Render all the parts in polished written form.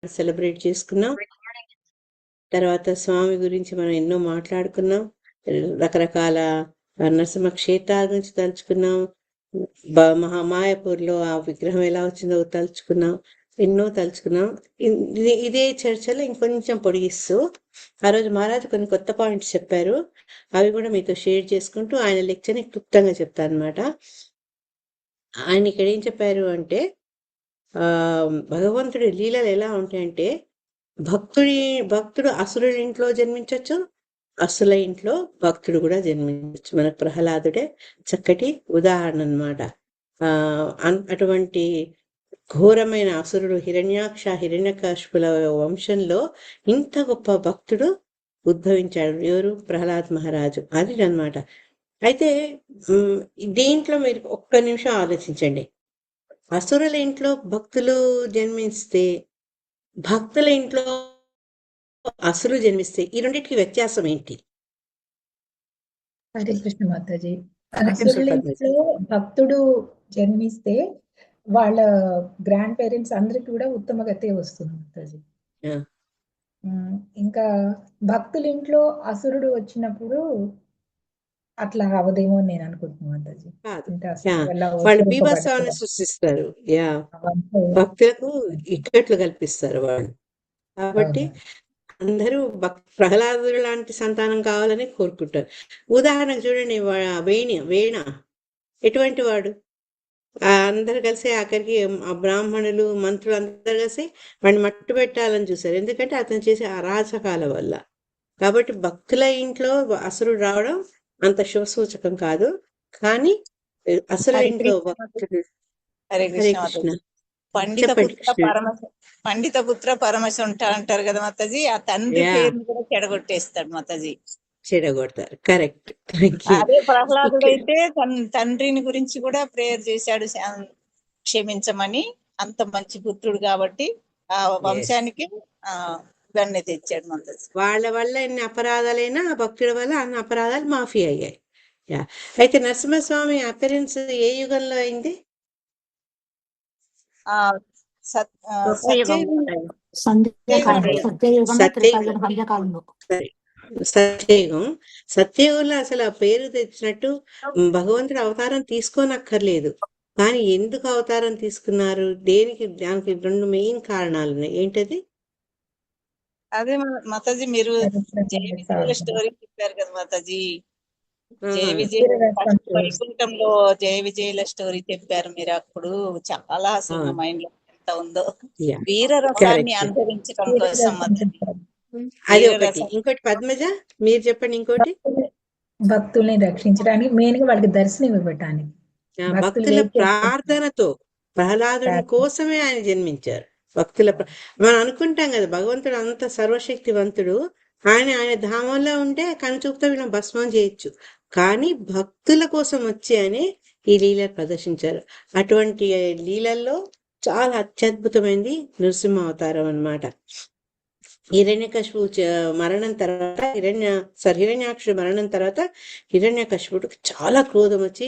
Celebrate చేసుకున్నాం. తర్వాత స్వామి గురించి మనం ఎన్నో మాట్లాడుకున్నాం. రకరకాల నరసింహ క్షేత్రాల గురించి తలుచుకున్నాం. మాయాపూర్లో ఆ విగ్రహం ఎలా వచ్చిందో తలుచుకున్నాం. ఎన్నో తలుచుకున్నాం. ఇదే చర్చలో ఇంకొంచెం పొడిగిస్తూ ఆ రోజు మహారాజు కొన్ని కొత్త పాయింట్స్ చెప్పారు. అవి కూడా మీతో షేర్ చేసుకుంటూ ఆయన లెక్చర్ని క్లుప్తంగా చెప్తాను అనమాట. ఆయన ఇక్కడ ఏం చెప్పారు అంటే, భగవంతుడి లీలలు ఎలా ఉంటాయంటే, భక్తుడు అసురుడి ఇంట్లో జన్మించవచ్చు, అసుల ఇంట్లో భక్తుడు కూడా జన్మించవచ్చు. మనకు ప్రహ్లాదుడే చక్కటి ఉదాహరణ అనమాట. అటువంటి ఘోరమైన అసురుడు హిరణ్యాక్ష హిరణ్యకశిపుల వంశంలో ఇంత గొప్ప భక్తుడు ఉద్భవించాడు. ఎవరు? ప్రహ్లాద్ మహారాజు. అది అన్నమాట. అయితే దీంట్లో మీరు ఒక్క నిమిషం ఆలోచించండి. అసురుల ఇంట్లో భక్తులు జన్మిస్తే, భక్తుల ఇంట్లో అసురు జన్మిస్తే, ఈ రెండింటికి వ్యత్యాసం ఏంటి? హరే కృష్ణ మాతాజీ. అసురుల ఇంట్లో భక్తుడు జన్మిస్తే వాళ్ళ గ్రాండ్ పేరెంట్స్ అందరికి కూడా ఉత్తమ గతే వస్తుంది మాతాజీ. ఇంకా భక్తుల ఇంట్లో అసురుడు వచ్చినప్పుడు అట్లా అవదేమో నేను అనుకుంటున్నాను మాతాజీ. వాళ్ళు బీభత్సాన్ని సృష్టిస్తారు. భక్తులకు ఇక్కట్లు కల్పిస్తారు వాళ్ళు. కాబట్టి అందరూ ప్రహ్లాదుడు లాంటి సంతానం కావాలని కోరుకుంటారు. ఉదాహరణకు చూడండి, వేణ ఎటువంటి వాడు? అందరు కలిసి ఆఖరికి బ్రాహ్మణులు మంత్రులు అందరు కలిసి వాడిని మట్టు పెట్టాలని చూశారు. ఎందుకంటే అతను చేసే అరాచకాల వల్ల. కాబట్టి భక్తుల ఇంట్లో అసురుడు రావడం అంత శుభసూచకం కాదు. కానీ అసురుల ఇంట్లో భక్తుడు. హరే కృష్ణ. పండిత పుత్ర పరమశ అంటారు కదా మాతాజీ. ఆ తండ్రి పేరుని కూడా చెడగొట్టేస్తాడు మాతాజీ. చెడగొడతారు. కరెక్ట్. అదే ప్రహ్లాదుడు అయితే తండ్రిని గురించి కూడా ప్రేయర్ చేశాడు, క్షమించమని. అంత మంచి పుత్రుడు కాబట్టి ఆ వంశానికి దాన్ని తెచ్చాడు మాతాజీ. వాళ్ళ వల్ల ఎన్ని అపరాధాలైనా భక్తుల వల్ల అన్ని అపరాధాలు మాఫీ అయ్యాయి. అయితే నరసింహస్వామి అపిరెన్స్ ఏ యుగంలో అయింది? సత్యయుగం. సత్యయుగంలో అసలు ఆ పేరు తెచ్చినట్టు భగవంతుడు అవతారం తీసుకోనక్కర్లేదు. కానీ ఎందుకు అవతారం తీసుకున్నారు? దానికి రెండు మెయిన్ కారణాలు ఉన్నాయి. ఏంటది? అదే మాతాజీ, మీరు జయ విజయ స్టోరీ చెప్పారు కదా మాతాజీ. జయ విజయ వైకుంఠంలో జయ విజయల స్టోరీ చెప్పారు మీరు. అప్పుడు చాలా అసలు మైండ్ లో ఎంత ఉందో, వీర రసాన్ని అనుభవించడం కోసం అది ఒకటి. ఇంకోటి పద్మజ మీరు చెప్పండి. ఇంకోటి భక్తుల్ని రక్షించడానికి, మెయిన్ గా వాళ్ళకి దర్శనం ఇవ్వటానికి. భక్తుల ప్రార్థనతో ప్రహ్లాదుని కోసమే ఆయన జన్మించారు. మనం అనుకుంటాం కదా భగవంతుడు అంత సర్వశక్తివంతుడు, ఆయన ధామంలో ఉంటే కనుచూపుతో వీళ్ళ భస్మం చేయొచ్చు. కానీ భక్తుల కోసం వచ్చి అని ఈ లీలలు ప్రదర్శించారు. అటువంటి లీలల్లో చాలా అత్యద్భుతమైనది నృసింహ అవతారం అన్నమాట. హిరణ్యకశిపు మరణం తర్వాత హిరణ్యాక్షుడు మరణం తర్వాత హిరణ్యకశిపుడికి చాలా క్రోధం వచ్చి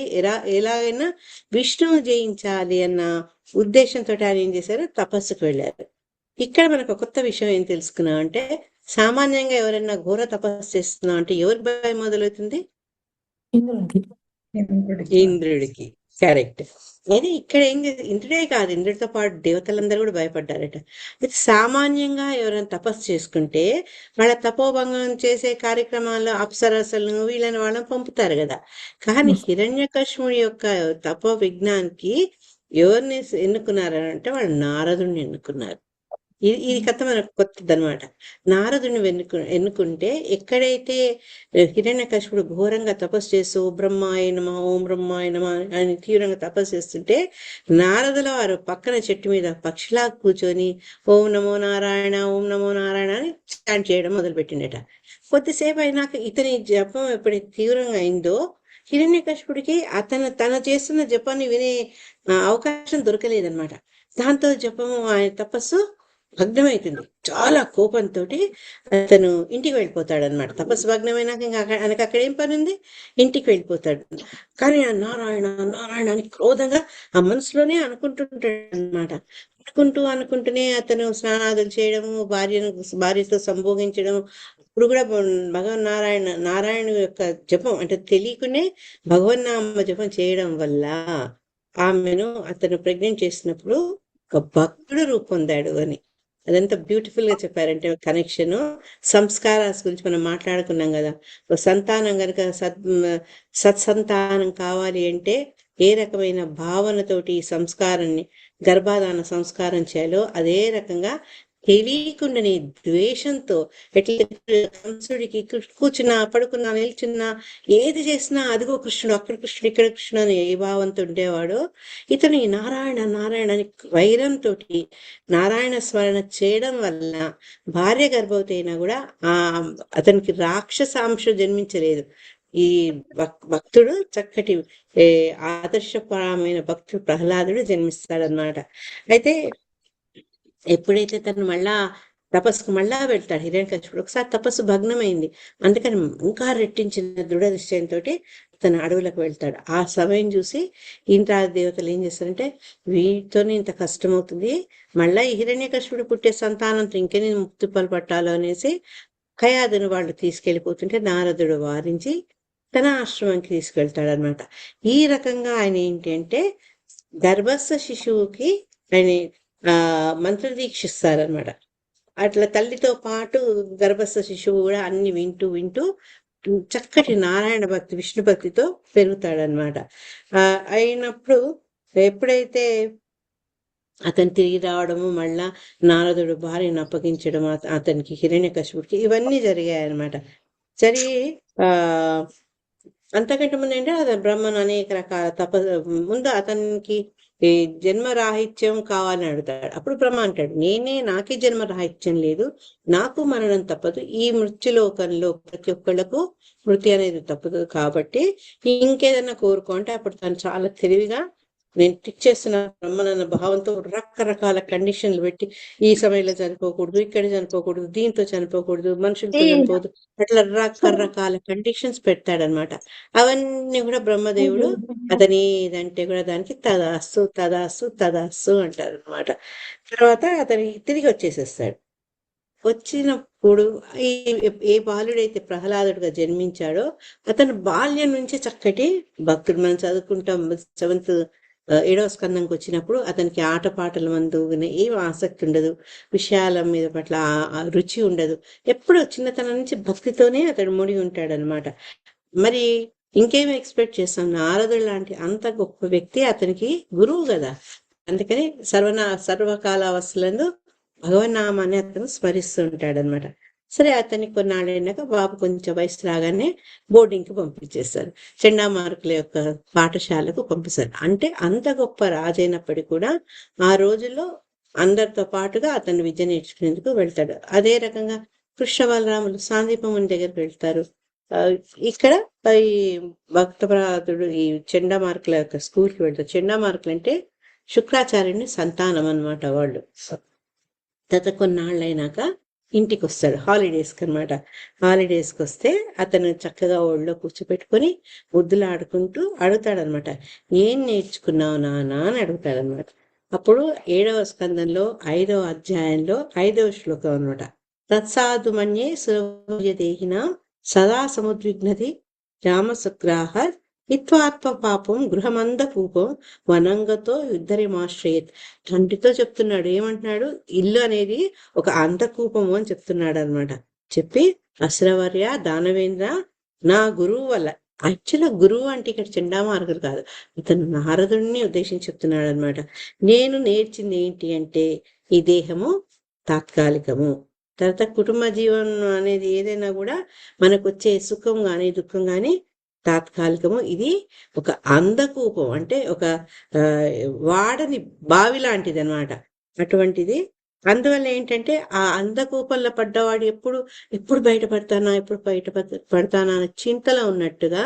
ఎలాగైనా విష్ణువు జయించాలి అన్న ఉద్దేశంతో ఆయన ఏం చేశారు? తపస్సుకు వెళ్ళారు. ఇక్కడ మనకు కొత్త విషయం ఏం తెలుసుకున్నాం అంటే, సామాన్యంగా ఎవరైనా ఘోర తపస్సు చేస్తున్నాం అంటే ఎవరికి భయం మొదలవుతుంది? ఇంద్రుడికి. కరెక్ట్. అయితే ఇక్కడ ఏం చేసి, ఇంద్రుడే కాదు, ఇంద్రుడితో పాటు దేవతలందరూ కూడా భయపడ్డారట. అయితే సామాన్యంగా ఎవరైనా తపస్సు చేసుకుంటే వాళ్ళ తపోభంగం చేసే కార్యక్రమాల్లో అప్సరసలను వీళ్ళని వాళ్ళని పంపుతారు కదా. కానీ హిరణ్యకశిపుడి యొక్క తపో విజ్ఞానికి ఎవరిని ఎన్నుకున్నారంటే వాళ్ళు నారదుడిని ఎన్నుకున్నారు. ఈ కథ మనకు కొత్తది అనమాట. నారదుని ఎన్నుకుంటే ఎక్కడైతే హిరణ్యకశిపుడు ఘోరంగా తపస్సు చేస్తూ ఓం బ్రహ్మాయ నమః ఓం బ్రహ్మాయ నమః అని తీవ్రంగా తపస్సు చేస్తుంటే నారదుల వారు పక్కన చెట్టు మీద పక్షిలా కూర్చొని ఓం నమో నారాయణ ఓం నమో నారాయణ అని చాంట్ చేయడం మొదలుపెట్టిండట. కొద్దిసేపు అయినాక ఇతని జపం ఎప్పుడైతే తీవ్రంగా అయిందో హిరణ్యకశిపుడికి తన చేస్తున్న జపాన్ని వినే అవకాశం దొరకలేదన్నమాట. దాంతో జపము ఆయన తపస్సు భగ్నమవుతుంది. చాలా కోపంతో అతను ఇంటికి వెళ్ళిపోతాడు అనమాట. తపస్సు భగ్నమైనాక ఇంకా ఆయనకు అక్కడ ఏం పని ఉంది? ఇంటికి వెళ్ళిపోతాడు. కానీ నారాయణ నారాయణ అని క్రోధంగా ఆ మనసులోనే అనుకుంటుంటాడు అనమాట. అనుకుంటూనే అతను స్నానాదులు చేయడము, భార్యతో సంభోగించడం. ఇప్పుడు కూడా నారాయణ యొక్క జపం అంటే తెలియకునే భగవన్నామ జపం చేయడం వల్ల అతను ప్రెగ్నెంట్ చేసినప్పుడు ఒక భక్తుడు రూపొందాడు అని. అదంతా బ్యూటిఫుల్ గా చెప్పారంటే కనెక్షన్. సంస్కారాల గురించి మనం మాట్లాడుకున్నాం కదా. సంతానం కనుక సత్సంతానం కావాలి అంటే ఏ రకమైన భావనతోటి ఈ సంస్కారాన్ని గర్భాధాన సంస్కారం చేయాలో అదే రకంగా తెలియకుండానే ద్వేషంతో ఎట్లా కంసుడికి కూర్చున్నా, పడుకున్నా, నిల్చున్నా, ఏది చేసినా అదిగో కృష్ణుడు, అక్కడ కృష్ణుడు, ఇక్కడ కృష్ణుడు అని ఏ భావంతో ఉండేవాడు. ఇతను ఈ నారాయణ నారాయణ అని వైరంతో నారాయణ స్మరణ చేయడం వల్ల భార్య గర్భవతి అయినా కూడా అతనికి రాక్షసాంశం జన్మించలేదు. ఈ భక్తుడు చక్కటి ఆదర్శపరమైన భక్తుడు ప్రహ్లాదుడు జన్మిస్తాడనమాట. అయితే ఎప్పుడైతే తను మళ్ళా తపస్సుకు మళ్ళా వెళ్తాడు హిరణ్యకశిపుడు, ఒకసారి తపస్సు భగ్నమైంది. అందుకని ఇంకా రెట్టించిన దృఢ నిశ్చయంతో తన అడవులకు వెళ్తాడు. ఆ సమయం చూసి ఇంద్రాది దేవతలు ఏం చేస్తారంటే, వీటితోనే ఇంత కష్టమవుతుంది, మళ్ళా ఈ హిరణ్యకశిపుడు పుట్టే సంతానంతో ఇంకెన్ని ముక్తి పట్టాలో అనేసి కయాదును వాళ్ళు తీసుకెళ్ళిపోతుంటే నారదుడు వారించి తన ఆశ్రమానికి తీసుకెళ్తాడనమాట. ఈ రకంగా ఆయన ఏంటి అంటే గర్భస్థ శిశువుకి ఆయన మంత్రదీక్షిస్తారనమాట. అట్లా తల్లితో పాటు గర్భస్థ శిశువు కూడా అన్ని వింటూ చక్కటి నారాయణ భక్తి, విష్ణు భక్తితో పెరుగుతాడనమాట. అయినప్పుడు ఎప్పుడైతే అతను తిరిగి రావడము, మళ్ళా నారదుడు భార్యను అప్పగించడం అతనికి హిరణ్యకశిపుడికి, ఇవన్నీ జరిగాయి అనమాట. జరిగి అంతకంటే ముందు ఏంటంటే అతను బ్రహ్మను అనేక రకాల ముందు అతనికి ఈ జన్మరాహిత్యం కావాలని అడుగుతాడు. అప్పుడు బ్రహ్మ అంటాడు, నాకే జన్మరాహిత్యం లేదు, నాకు మరణం తప్పదు, ఈ మృత్యులోకంలో ప్రతి ఒక్కళ్ళకు మృతి అనేది తప్పదు, కాబట్టి ఇంకేదన్నా కోరుకుంటే అప్పుడు తను చాలా తెలివిగా నేను టిక్ చేస్తున్న బ్రహ్మనన్న భావంతో రకరకాల కండిషన్లు పెట్టి, ఈ సమయంలో చనిపోకూడదు, ఇక్కడ చనిపోకూడదు, దీంతో చనిపోకూడదు, మనుషులతో చనిపోదు, అట్లా రకరకాల కండిషన్స్ పెడతాడనమాట. అవన్నీ కూడా బ్రహ్మదేవుడు అతని ఏదంటే కూడా దానికి తదాస్తు తదాస్తు తదాస్తు అంటారు అనమాట. తర్వాత అతని తిరిగి వచ్చేసేస్తాడు. వచ్చినప్పుడు ఏ బాలుడైతే ప్రహ్లాదుడిగా జన్మించాడో అతను బాల్యం నుంచి చక్కటి భక్తుడు. మనం చదువుకుంటాం 7వ స్కందంకి వచ్చినప్పుడు అతనికి ఆటపాటల మందు ఏం ఆసక్తి ఉండదు, విషయాల మీద పట్ల రుచి ఉండదు, ఎప్పుడు చిన్నతనం నుంచి భక్తితోనే అతడు ముడి ఉంటాడనమాట. మరి ఇంకేమి ఎక్స్పెక్ట్ చేస్తాం, నారదుడు లాంటి అంత గొప్ప వ్యక్తి అతనికి గురువు కదా. అందుకని సర్వకాలావస్థలందు భగవన్నామాన్ని అతను స్మరిస్తూ ఉంటాడనమాట. సరే, అతనికి కొన్నాళ్ళైనాక బాబు కొంచెం వయసు రాగానే బోర్డింగ్కి పంపించేస్తారు, చెండామార్కుల యొక్క పాఠశాలకు పంపిస్తారు. అంటే అంత గొప్ప రాజైనప్పటికీ కూడా ఆ రోజుల్లో అందరితో పాటుగా అతను విద్య నేర్చుకునేందుకు వెళ్తాడు. అదే రకంగా కృష్ణ బలరాములు సాందీపముని దగ్గరికి వెళ్తారు. ఇక్కడ ఈ భక్తప్రహ్లాదుడు ఈ చెండామార్కుల యొక్క స్కూల్కి వెళ్తారు. చెండామార్కులు అంటే శుక్రాచార్యుని సంతానం అనమాట వాళ్ళు. కొన్నాళ్ళైనాక ఇంటికి వస్తాడు హాలిడేస్కి అనమాట. హాలిడేస్కి వస్తే అతను చక్కగా ఒళ్ళో కూర్చోపెట్టుకొని ముద్దులాడుకుంటూ అడుగుతాడనమాట, ఏం నేర్చుకున్నావు నాన్న అని అడుగుతాడనమాట. అప్పుడు 7వ స్కందంలో 5వ అధ్యాయంలో 5వ శ్లోకం అనమాట. తత్సాధుమన్యే సురదేహిన సదా సముద్విగ్నది రామసుగ్రాహ హిత్వాత్మ పాపం గృహమందకూపం వనంగతో యుద్ధరిమాశ్రయత్. తండ్రితో చెప్తున్నాడు, ఏమంటున్నాడు, ఇల్లు అనేది ఒక అంధకూపము అని చెప్తున్నాడు అనమాట. చెప్పి అసురవర్య దానవేంద్ర, నా గురువు వల్ల, యాక్చువల్గా గురువు అంటే ఇక్కడ చెండామార్గుడు కాదు, ఇతను నారదుడిని ఉద్దేశించి చెప్తున్నాడు అనమాట. నేను నేర్చింది ఏంటి అంటే ఈ దేహము తాత్కాలికము, తర్వాత కుటుంబ జీవనం అనేది ఏదైనా కూడా మనకు వచ్చే సుఖం కానీ దుఃఖం కానీ తాత్కాలికము. ఇది ఒక అంధకూపం అంటే ఒక వాడని బావి లాంటిది అనమాట. అటువంటిది అందువల్ల ఏంటంటే ఆ అంధకూపంలో పడ్డవాడు ఎప్పుడు బయటపడతానా అనే చింతలో ఉన్నట్టుగా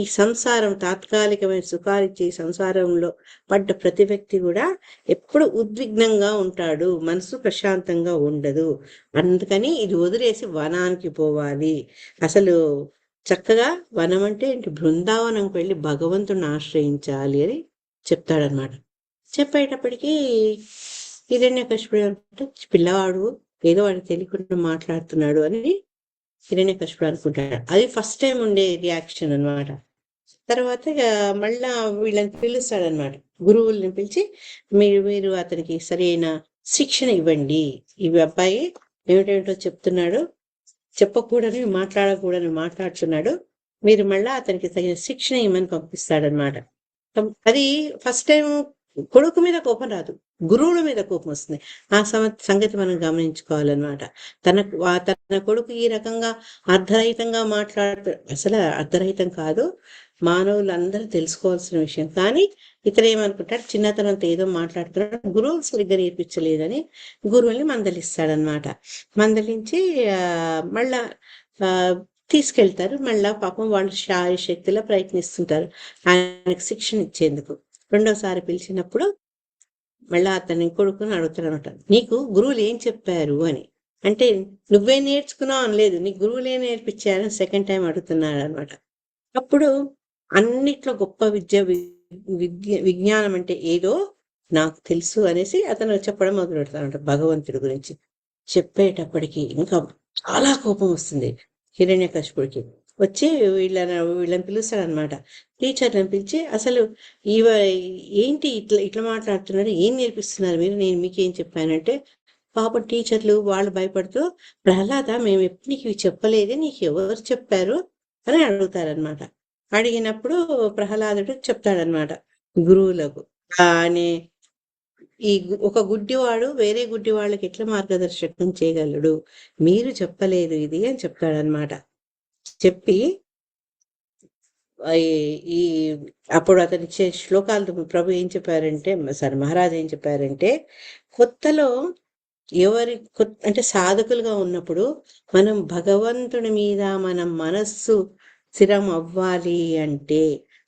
ఈ సంసారం తాత్కాలికమైన సుఖాలిచ్చే సంసారంలో పడ్డ ప్రతి వ్యక్తి కూడా ఎప్పుడు ఉద్విగ్నంగా ఉంటాడు, మనసు ప్రశాంతంగా ఉండదు. అందుకని ఇది వదిలేసి వనానికి పోవాలి. అసలు చక్కగా వనం అంటే ఏంటి, బృందావనంకి వెళ్ళి భగవంతుడిని ఆశ్రయించాలి అని చెప్తాడనమాట. చెప్పేటప్పటికీ హిరణ్యకశిపుడు అంటే పిల్లవాడు ఏదో వాడికి తెలియకుండా మాట్లాడుతున్నాడు అని హిరణ్యకశిపుడు అనుకుంటాడు. అది ఫస్ట్ టైం ఉండే రియాక్షన్ అన్నమాట. తర్వాత ఇక మళ్ళా వీళ్ళని పిలుస్తాడనమాట, గురువుల్ని పిలిచి మీరు అతనికి సరైన శిక్షణ ఇవ్వండి. ఈ అబ్బాయి ఏమిటేమిటో చెప్తున్నాడు, చెప్పకూడని మాట్లాడుతున్నాడు, మీరు మళ్ళా అతనికి తగిన శిక్షణ ఇవ్వమని పంపిస్తాడనమాట. అది ఫస్ట్ టైం కొడుకు మీద కోపం రాదు, గురువుల మీద కోపం వస్తుంది. ఆ సంగతి మనం గమనించుకోవాలన్నమాట. తన కొడుకు ఈ రకంగా అర్ధరహితంగా అసలు అర్ధరహితం కాదు, మానవులందరూ తెలుసుకోవాల్సిన విషయం. కానీ ఇతను ఏమనుకుంటాడు, చిన్నతనంతో ఏదో మాట్లాడుతున్నాడు, గురువులు సరిగ్గా నేర్పించలేదని గురువుల్ని మందలిస్తాడనమాట. మందలించి మళ్ళా తీసుకెళ్తారు. మళ్ళా పాపం వాళ్ళు శక్తిలో ప్రయత్నిస్తుంటారు ఆయనకు శిక్షణ ఇచ్చేందుకు. రెండోసారి పిలిచినప్పుడు మళ్ళా అతని కొడుకుని అడుగుతాడు అనమాట, నీకు గురువులు ఏం చెప్పారు అని. అంటే నువ్వే నేర్చుకున్నావు అనలేదు, నీ గురువులే నేర్పించారని సెకండ్ టైం అడుగుతున్నాడు అనమాట. అప్పుడు అన్నిట్లో గొప్ప విజ్ఞానం అంటే ఏదో నాకు తెలుసు అనేసి అతను చెప్పడం మొదలు పెడతానంట భగవంతుడి గురించి. చెప్పేటప్పటికి ఇంకా చాలా కోపం వస్తుంది హిరణ్యకశిపుడికి. వచ్చి వీళ్ళని పిలుస్తాడనమాట, టీచర్లను పిలిచి, అసలు ఏంటి ఇట్లా మాట్లాడుతున్నారు, ఏం నేర్పిస్తున్నారు మీరు, నేను మీకేం చెప్పానంటే, పాప టీచర్లు వాళ్ళు భయపడుతూ, ప్రహ్లాద మేము ఎప్పుడు నీకు ఇవి చెప్పలేదే, నీకు ఎవరు చెప్పారు అని అడుగుతారనమాట. అడిగినప్పుడు ప్రహ్లాదుడు చెప్తాడనమాట గురువులకు, ఒక గుడ్డివాడు వేరే గుడ్డి వాళ్ళకి ఎట్లా మార్గదర్శకం చేయగలడు, మీరు చెప్పలేదు ఇది అని చెప్తాడనమాట. చెప్పి ఈ అప్పుడు అతని ఇచ్చే శ్లోకాలు ప్రభు ఏం చెప్పారంటే, మహారాజు ఏం చెప్పారంటే, కొత్తలో అంటే సాధకులుగా ఉన్నప్పుడు మనం భగవంతుడి మీద మనం మనస్సు స్థిరం అవ్వాలి అంటే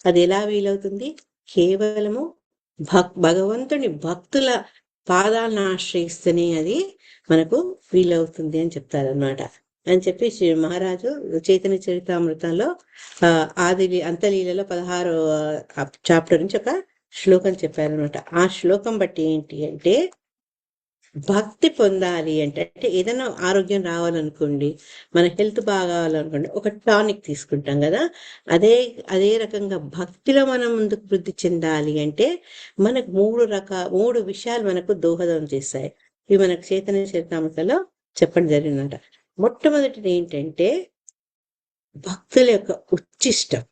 అది ఎలా వీలవుతుంది, కేవలము భగవంతుని భక్తుల పాదాలను ఆశ్రయిస్తేనే అది మనకు వీలవుతుంది అని చెప్తారనమాట. అని చెప్పి శ్రీ మహారాజు చైతన్య చరితామృతంలో అంతలీలలో 16వ చాప్టర్ నుంచి ఒక శ్లోకం చెప్పారనమాట. ఆ శ్లోకం బట్టి ఏంటి అంటే, భక్తి పొందాలి అంటే ఏదైనా ఆరోగ్యం రావాలనుకోండి, మన హెల్త్ బాగాలనుకోండి, ఒక టానిక్ తీసుకుంటాం కదా, అదే రకంగా భక్తిలో మనం ముందుకు వృద్ధి చెందాలి అంటే మనకు 3 విషయాలు మనకు దోహదం చేస్తాయి. ఇవి మనకు చైతన్య చరితామృతంలో చెప్పడం జరిగిందన్నమాట. మొట్టమొదటిది ఏంటంటే భక్తుల యొక్క ఉచ్చిష్టం.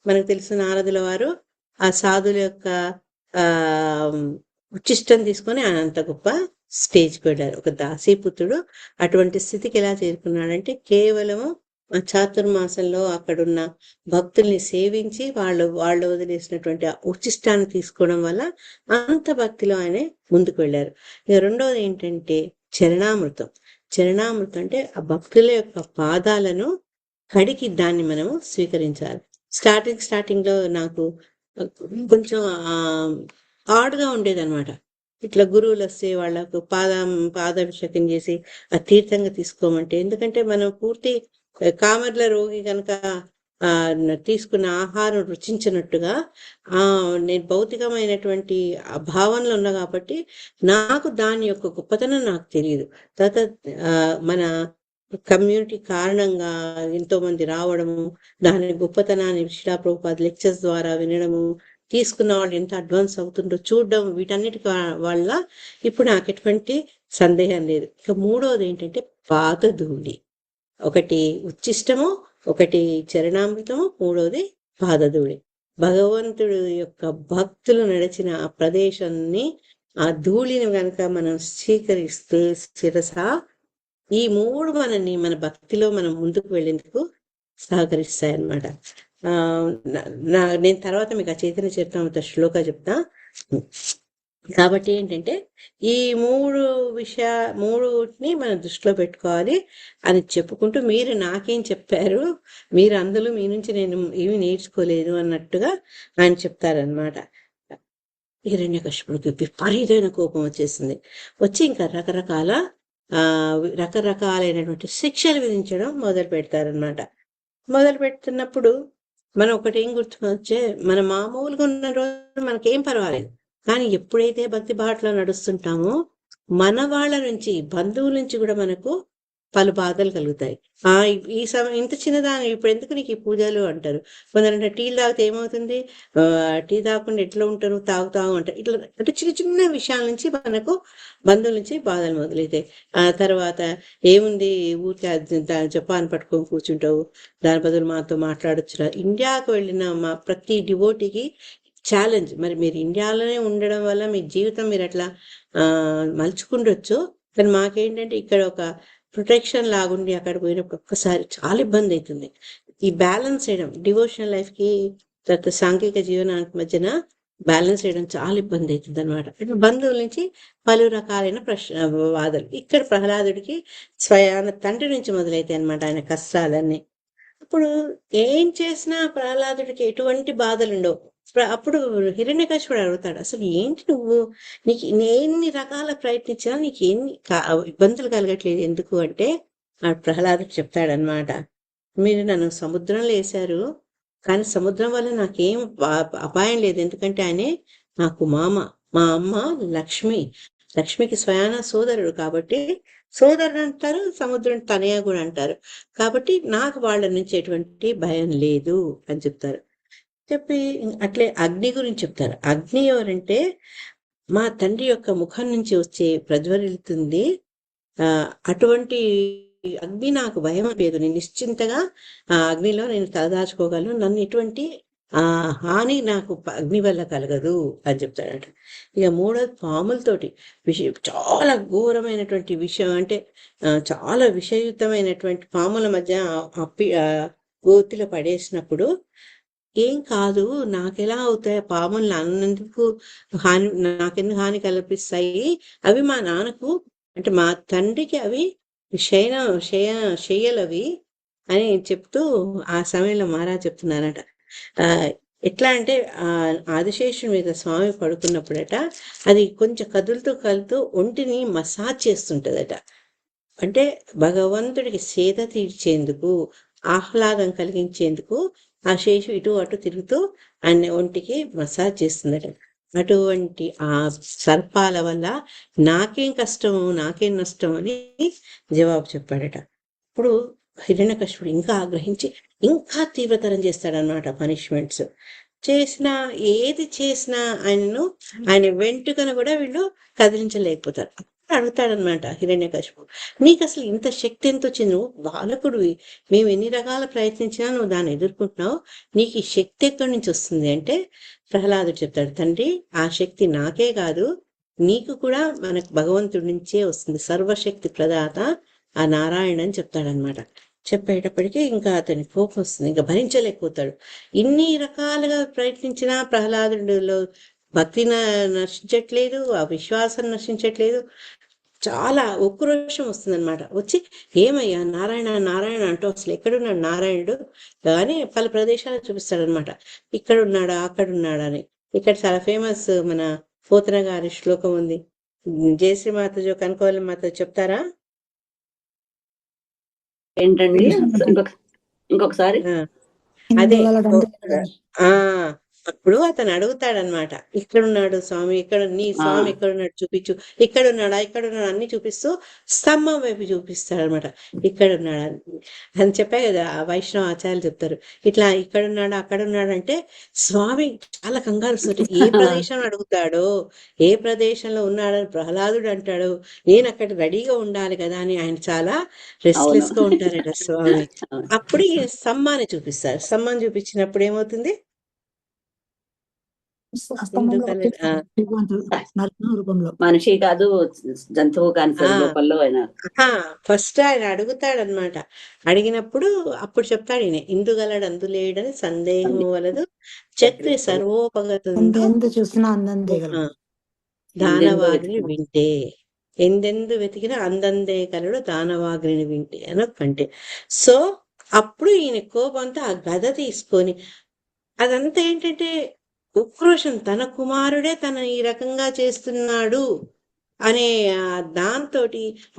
మనకు తెలిసిన నారదుల వారు ఆ సాధుల యొక్క ఉచ్చిష్టం తీసుకొని ఆయన అంత గొప్ప స్టేజ్కి వెళ్ళారు. ఒక దాసీపుత్రుడు అటువంటి స్థితికి ఎలా చేరుకున్నాడంటే, కేవలము చాతుర్మాసంలో అక్కడున్న భక్తుల్ని సేవించి వాళ్ళు వదిలేసినటువంటి ఆ ఉచ్చిష్టాన్ని తీసుకోవడం వల్ల అంత భక్తిలో ఆయన ముందుకు వెళ్ళారు. ఇక రెండోది ఏంటంటే చరణామృతం అంటే ఆ భక్తుల యొక్క పాదాలను కడిగి దాన్ని మనము స్వీకరించాలి. స్టార్టింగ్ లో నాకు కొంచెం ఆడుగా ఉండేదన్నమాట. ఇట్లా గురువులు వస్తే వాళ్ళకు పాదాభిషేకం చేసి ఆ తీర్థంగా తీసుకోమంటే, ఎందుకంటే మనం పూర్తి కామర్ల రోగి కనుక తీసుకున్న ఆహారం రుచించినట్టుగా నేను భౌతికమైనటువంటి భావనలో ఉన్నా కాబట్టి నాకు దాని యొక్క గొప్పతనం నాకు తెలియదు. తర్వాత మన కమ్యూనిటీ కారణంగా ఎంతో మంది రావడము, దాని గొప్పతనాన్ని శిలా ప్రభుపాద లెక్చర్స్ ద్వారా వినడము, తీసుకున్న వాళ్ళు ఎంత అడ్వాన్స్ అవుతుందో చూడడం, వీటన్నిటి వల్ల ఇప్పుడు నాకు ఎటువంటి సందేహం లేదు. ఇక మూడవది ఏంటంటే పాదధూళి. ఒకటి ఉచ్చిష్టము, ఒకటి చరణామృతము, మూడవది పాదధూళి. భగవంతుడు యొక్క భక్తులు నడిచిన ఆ ప్రదేశాన్ని, ఆ ధూళిని కనుక మనం స్వీకరిస్తే శిరస, ఈ 3 మన భక్తిలో మనం ముందుకు వెళ్ళేందుకు సహకరిస్తాయి అన్నమాట. నేను తర్వాత మీకు ఆ చైతన్య చరితామృత శ్లోక చెప్తా. కాబట్టి ఏంటంటే ఈ 3 మనం దృష్టిలో పెట్టుకోవాలి అని చెప్పుకుంటూ, మీరు నాకేం చెప్పారు, మీరు అందులో మీ నుంచి నేను ఏమి నేర్చుకోలేదు అన్నట్టుగా ఆయన చెప్తారనమాట. హిరణ్యకశిపుడికి విపరీతమైన కోపం వచ్చేసింది. వచ్చి ఇంకా రకరకాలైనటువంటి శిక్షలు విధించడం మొదలు పెడతారనమాట. మొదలు పెడుతున్నప్పుడు మనం ఒకటి ఏం గుర్తుకొచ్చే, మన మామూలుగా ఉన్న రోజు మనకేం పర్వాలేదు, కానీ ఎప్పుడైతే భక్తి బాటలో నడుస్తుంటామో మన వాళ్ళ నుంచి, బంధువుల నుంచి కూడా మనకు పలు బాధలు కలుగుతాయి. ఈ సమయం ఇంత చిన్నదాని ఇప్పుడు ఎందుకు నీకు ఈ పూజలు అంటారు. కొందరంటే టీలు తాగితే ఏమవుతుంది, టీ తాగకుండా ఎట్లా ఉంటారు, తాగుతావు అంటారు. ఇట్లా అంటే చిన్న చిన్న విషయాల నుంచి మనకు బంధువుల నుంచి బాధలు మొదలవుతాయి. ఆ తర్వాత ఏముంది, ఊరికే జపాన్ పట్టుకొని కూర్చుంటావు, దాని బదులు మాతో మాట్లాడొచ్చురా. ఇండియాకు వెళ్ళిన మా ప్రతి డివోటీకి ఛాలెంజ్. మరి మీరు ఇండియాలోనే ఉండడం వల్ల మీ జీవితం మీరు అట్లా మలుచుకుండొచ్చు, కానీ మాకేంటంటే ఇక్కడ ఒక ప్రొటెక్షన్ లాగుండి అక్కడ పోయినప్పుడు ఒక్కసారి చాలా ఇబ్బంది అవుతుంది. ఈ బ్యాలెన్స్ చేయడం డివోషనల్ లైఫ్కి తర్వాత సాంఘిక జీవనానికి మధ్యన బ్యాలెన్స్ చేయడం చాలా ఇబ్బంది అవుతుంది అనమాట. బంధువుల నుంచి పలు రకాలైన వాదలు. ఇక్కడ ప్రహ్లాదుడికి స్వయాన తండ్రి నుంచి మొదలైతాయి అనమాట ఆయన కష్టాలన్నీ. అప్పుడు ఏం చేసినా ప్రహ్లాదుడికి ఎటువంటి బాధలు ఉండవు. అప్పుడు హిరణ్యకశిపుడు అడుగుతాడు, అసలు ఏంటి నువ్వు, నీకు ఎన్ని రకాల ప్రయత్నించినా నీకు ఎన్ని ఇబ్బందులు కలగట్లేదు ఎందుకు అంటే, ఆ ప్రహ్లాదుడు చెప్తాడనమాట, మీరు నన్ను సముద్రంలో వేశారు, కానీ సముద్రం వల్ల నాకేం అపాయం లేదు. ఎందుకంటే ఆయనే నాకు మామ, మా అమ్మ లక్ష్మికి స్వయాన సోదరుడు కాబట్టి సోదరుడు అంటారు, సముద్రం తనయ కూడా అంటారు. కాబట్టి నాకు వాళ్ళ నుంచి ఎటువంటి భయం లేదు అని చెప్తారు. చెప్పి అట్లే అగ్ని గురించి చెప్తారు. అగ్ని ఎవరంటే మా తండ్రి యొక్క ముఖం నుంచి వచ్చే ప్రజ్వరిల్లుతుంది, అటువంటి అగ్ని నాకు భయం లేదు, నేను నిశ్చింతగా ఆ అగ్నిలో నేను తలదాచుకోగలను, నన్ను ఎటువంటి హాని నాకు అగ్ని వల్ల కలగదు అని చెప్తాడట. ఇక మూడోది పాములతోటి చాలా ఘోరమైనటువంటి విషయం, అంటే చాలా విషయుక్తమైనటువంటి పాముల మధ్య గోతిలో పడేసినప్పుడు ఏం కాదు, నాకెలా అవుతాయి పాములు, నాకెందుకు హాని కల్పిస్తాయి, అవి మా నాన్నకు అంటే మా తండ్రికి అవి శయ్యలవి అని చెప్తూ ఆ సమయంలో మహారాజ్ చెప్తున్నారట. ఎట్లా అంటే ఆదిశేషుని మీద స్వామి పడుకున్నప్పుడట అది కొంచెం కదులుతూ ఒంటిని మసాజ్ చేస్తుంటదట. అంటే భగవంతుడికి సేద తీర్చేందుకు, ఆహ్లాదం కలిగించేందుకు ఆ శేషు ఇటు అటు తిరుగుతూ ఆయన ఒంటికి మసాజ్ చేస్తుందట. అటువంటి ఆ సర్పాల వల్ల నాకేం కష్టము, నాకేం నష్టం అని జవాబు చెప్పాడట. ఇప్పుడు హిరణ్యకశిపుడు ఇంకా ఆగ్రహించి ఇంకా తీవ్రతరం చేస్తాడనమాట పనిష్మెంట్స్. ఏది చేసినా ఆయన వెంట్రుకను కూడా వీళ్ళు కదిలించలేకపోతారు. అడుగుతాడనమాట హిరణ్యకశిపుడు, నీకు అసలు ఇంత శక్తి ఎంత వచ్చింది, నువ్వు బాలకుడివి, మేము ఎన్ని రకాల ప్రయత్నించినా నువ్వు దాన్ని ఎదుర్కొంటున్నావు, నీకు ఈ శక్తి ఎక్కడి నుంచి వస్తుంది అంటే ప్రహ్లాదుడు చెప్తాడు, తండ్రి ఆ శక్తి నాకే కాదు నీకు కూడా మనకు భగవంతుడి నుంచే వస్తుంది, సర్వశక్తి ప్రదాత ఆ నారాయణ అని చెప్తాడనమాట. చెప్పేటప్పటికీ ఇంకా అతని కోపం వస్తుంది, ఇంకా భరించలేకపోతాడు. ఇన్ని రకాలుగా ప్రయత్నించినా ప్రహ్లాదుడిలో భక్తి నశించట్లేదు, ఆ విశ్వాసం నశించట్లేదు. చాలా ఉక్రోషం వస్తుందన్నమాట. వచ్చి ఏమయ్యా నారాయణ నారాయణ అంటూ అసలు ఎక్కడున్నాడు నారాయణుడు అని పలు ప్రదేశాలు చూపిస్తాడనమాట. ఇక్కడున్నాడా అక్కడున్నాడా అని. ఇక్కడ చాలా ఫేమస్ మన పోతన గారి శ్లోకం ఉంది, జయశ్రీ మాతజో కనకవల్లి మాత చెప్తారా ఏంటండి? ఇంకొకసారి అదే అప్పుడు అతను అడుగుతాడనమాట, ఇక్కడున్నాడు స్వామి, నీ స్వామి ఎక్కడున్నాడు చూపించు, ఇక్కడున్నాడా అన్ని చూపిస్తూ స్తంభం వైపు చూపిస్తాడనమాట. ఇక్కడున్నాడా అని చెప్పా కదా, వైష్ణవ ఆచార్యులు చెప్తారు, ఇట్లా ఇక్కడున్నాడా అక్కడున్నాడు అంటే స్వామి చాలా కంగారు వస్తుంది. ఏ ప్రదేశంలో అడుగుతాడో, ఏ ప్రదేశంలో ఉన్నాడని ప్రహ్లాదుడు అంటాడు, నేను అక్కడ రెడీగా ఉండాలి కదా అని ఆయన చాలా రెస్ట్లెస్ గా ఉంటారట స్వామి. అప్పుడు ఈ స్తంభాన్ని చూపిస్తారు. స్తంభం చూపించినప్పుడు ఏమవుతుంది, మనిషి కాదు జంతువు కాని రూపంలో ఫస్ట్ ఆయన అడుగుతాడనమాట. అడిగినప్పుడు అప్పుడు చెప్తాడు ఈయన, ఇందుగలడు అందులేడని సందేహం వలదు, చక్రి సర్వోపగతందు దానవాగ్ని వింటే, ఎందెందు వెతికినా అందందే కలడు దానవాగ్ని వింటే అని అంటే. సో అప్పుడు ఈయన కోపంతో ఆ గద తీసుకొని, అదంతా ఏంటంటే ఉక్రోషం, తన కుమారుడే తన ఈ రకంగా చేస్తున్నాడు అనే దాంతో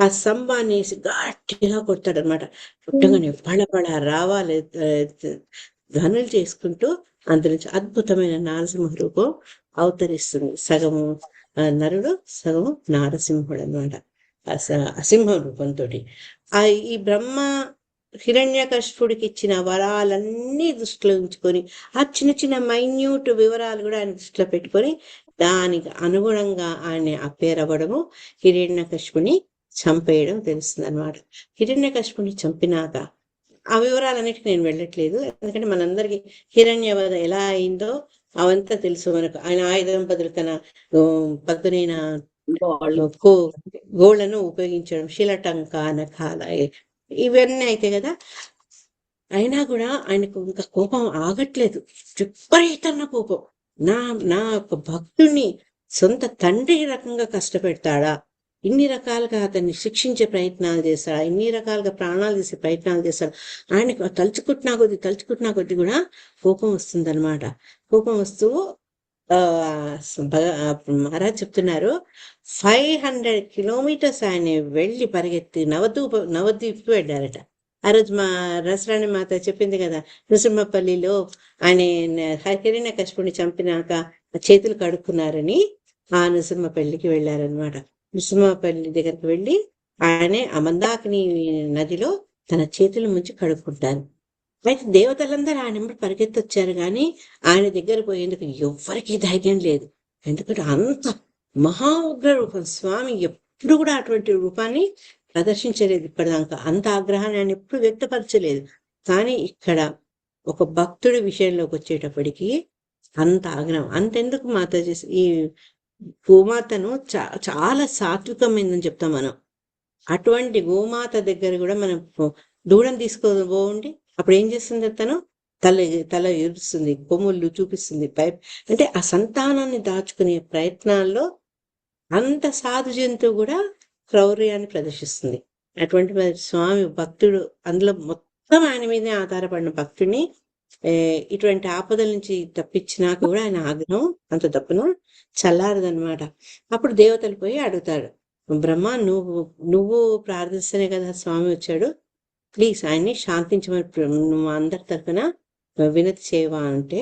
ఆ స్తంభాన్ని గట్టిగా కొడతాడనమాట. కొట్టగానే పళపళ రావాలి ధ్వనులు చేసుకుంటూ అందులో నుంచి అద్భుతమైన నారసింహ రూపం అవతరిస్తుంది. సగము నరుడు, సగం నారసింహుడు అనమాట. అసింహం రూపంతో ఈ బ్రహ్మ హిరణ్యకశిపుడికి ఇచ్చిన వరాలన్నీ దృష్టిలో ఉంచుకొని ఆ చిన్న చిన్న మైన్యూట్ వివరాలు కూడా ఆయన దృష్టిలో పెట్టుకొని దానికి అనుగుణంగా ఆయన అప్పేరవ్వడము, హిరణ్యకశిపుని చంపేయడం తెలుస్తుంది అనమాట. హిరణ్యకశిపుని చంపినాక ఆ వివరాలన్నిటికీ నేను వెళ్ళట్లేదు, ఎందుకంటే మనందరికీ హిరణ్యవధ ఎలా అయిందో అవంతా తెలుసు మనకు. ఆయన ఆయుధం బదులు తన పదునైన గోళ్లను ఉపయోగించడం, శిలటంక నఖాల ఇవన్నీ అయితే కదా. అయినా కూడా ఆయనకు ఇంకా కోపం ఆగట్లేదు, విపరీతమైన కోపం. నా యొక్క భక్తుడిని సొంత తండ్రి రకంగా కష్టపెడతాడా, ఇన్ని రకాలుగా అతన్ని శిక్షించే ప్రయత్నాలు చేస్తాడు, ఇన్ని రకాలుగా ప్రాణాలు తీసే ప్రయత్నాలు చేస్తాడు. ఆయనకు తలుచుకుంటున్నా కొద్ది కూడా కోపం వస్తుందన్నమాట. కోపం వస్తూ మహారాజ్ చెప్తున్నారు, 500 కిలోమీటర్స్ ఆయన వెళ్ళి పరిగెత్తి నవద్వీప్కి వెళ్ళారట. ఆ రోజు మా రసరాణి మాత చెప్పింది కదా, నృసింహపల్లిలో ఆయన హిరణ్యకశిపుడిని చంపినాక చేతులు కడుక్కున్నారని. ఆ నృసింహపల్లికి వెళ్ళారనమాట. నృసింహపల్లి దగ్గరికి వెళ్ళి ఆయనే ఆ మందాకిని నదిలో తన చేతుల ముంచి కడుక్కుంటారు. అయితే దేవతలందరూ ఆయన పరిగెత్తొచ్చారు, కానీ ఆయన దగ్గర పోయేందుకు ఎవ్వరికీ ధైర్యం లేదు. ఎందుకంటే అంత మహా ఉగ్ర రూపం. స్వామి ఎప్పుడు కూడా అటువంటి రూపాన్ని ప్రదర్శించలేదు ఇప్పటిదాకా, అంత ఆగ్రహాన్ని ఆయన ఎప్పుడు వ్యక్తపరచలేదు. కానీ ఇక్కడ ఒక భక్తుడి విషయంలోకి వచ్చేటప్పటికి అంత ఆగ్రహం. అంతెందుకు మాతాజీ, ఈ గోమాతను చాలా సాత్వికమైందని చెప్తాం మనం. అటువంటి గోమాత దగ్గర కూడా మనం దూడం తీసుకోబోండి, అప్పుడు ఏం చేస్తుంది, తను తల ఎరుస్తుంది, కొమ్ముళ్ళు చూపిస్తుంది, అంటే ఆ సంతానాన్ని దాచుకునే ప్రయత్నాల్లో అంత సాధు జంతువు కూడా క్రౌర్యాన్ని ప్రదర్శిస్తుంది. అటువంటి స్వామి భక్తుడు, అందులో మొత్తం ఆయన మీదే ఆధారపడిన భక్తుడిని ఇటువంటి ఆపదల నుంచి తప్పించినాక కూడా ఆయన ఆగ్రహం అంత తప్పును చల్లారదనమాట. అప్పుడు దేవతలు పోయి అడుగుతాడు, బ్రహ్మ నువ్వు ప్రార్థిస్తేనే కదా స్వామి వచ్చాడు, ప్లీజ్ ఆయన్ని శాంతించమని నువ్వు అందరి తరఫున వినతి చేయవా అంటే,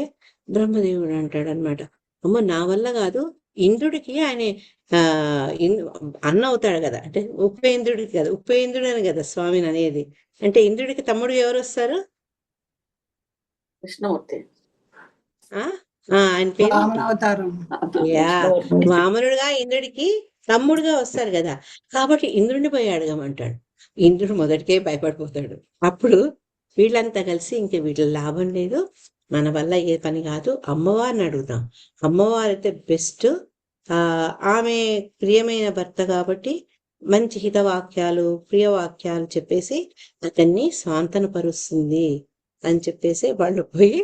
బ్రహ్మదేవుడు అంటాడు అనమాట, అమ్మ నా వల్ల కాదు, ఇంద్రుడికి ఆయన అన్న అవుతాడు కదా, అంటే ఉపేంద్రుడికి కదా, ఉపేంద్రుడు అని కదా స్వామిని అనేది. అంటే ఇంద్రుడికి తమ్ముడు ఎవరు వస్తారు? కృష్ణమూర్తి. ఆయన పేరు వామనుడుగా ఇంద్రుడికి తమ్ముడుగా వస్తారు కదా. కాబట్టి ఇంద్రుడిని పోయి అడగమంటాడు. ఇంద్రుడు మొదటికే భయపడిపోతాడు. అప్పుడు వీళ్ళంతా కలిసి ఇంక వీళ్ళ లాభం లేదు, మన వల్ల ఏ పని కాదు, అమ్మవారిని అడుగుదాం, అమ్మవారైతే బెస్ట్, ఆమె ప్రియమైన భర్త కాబట్టి మంచి హితవాక్యాలు ప్రియవాక్యాలు చెప్పేసి అతన్ని స్వాంతనపరుస్తుంది అని చెప్పేసి వాళ్ళు పోయి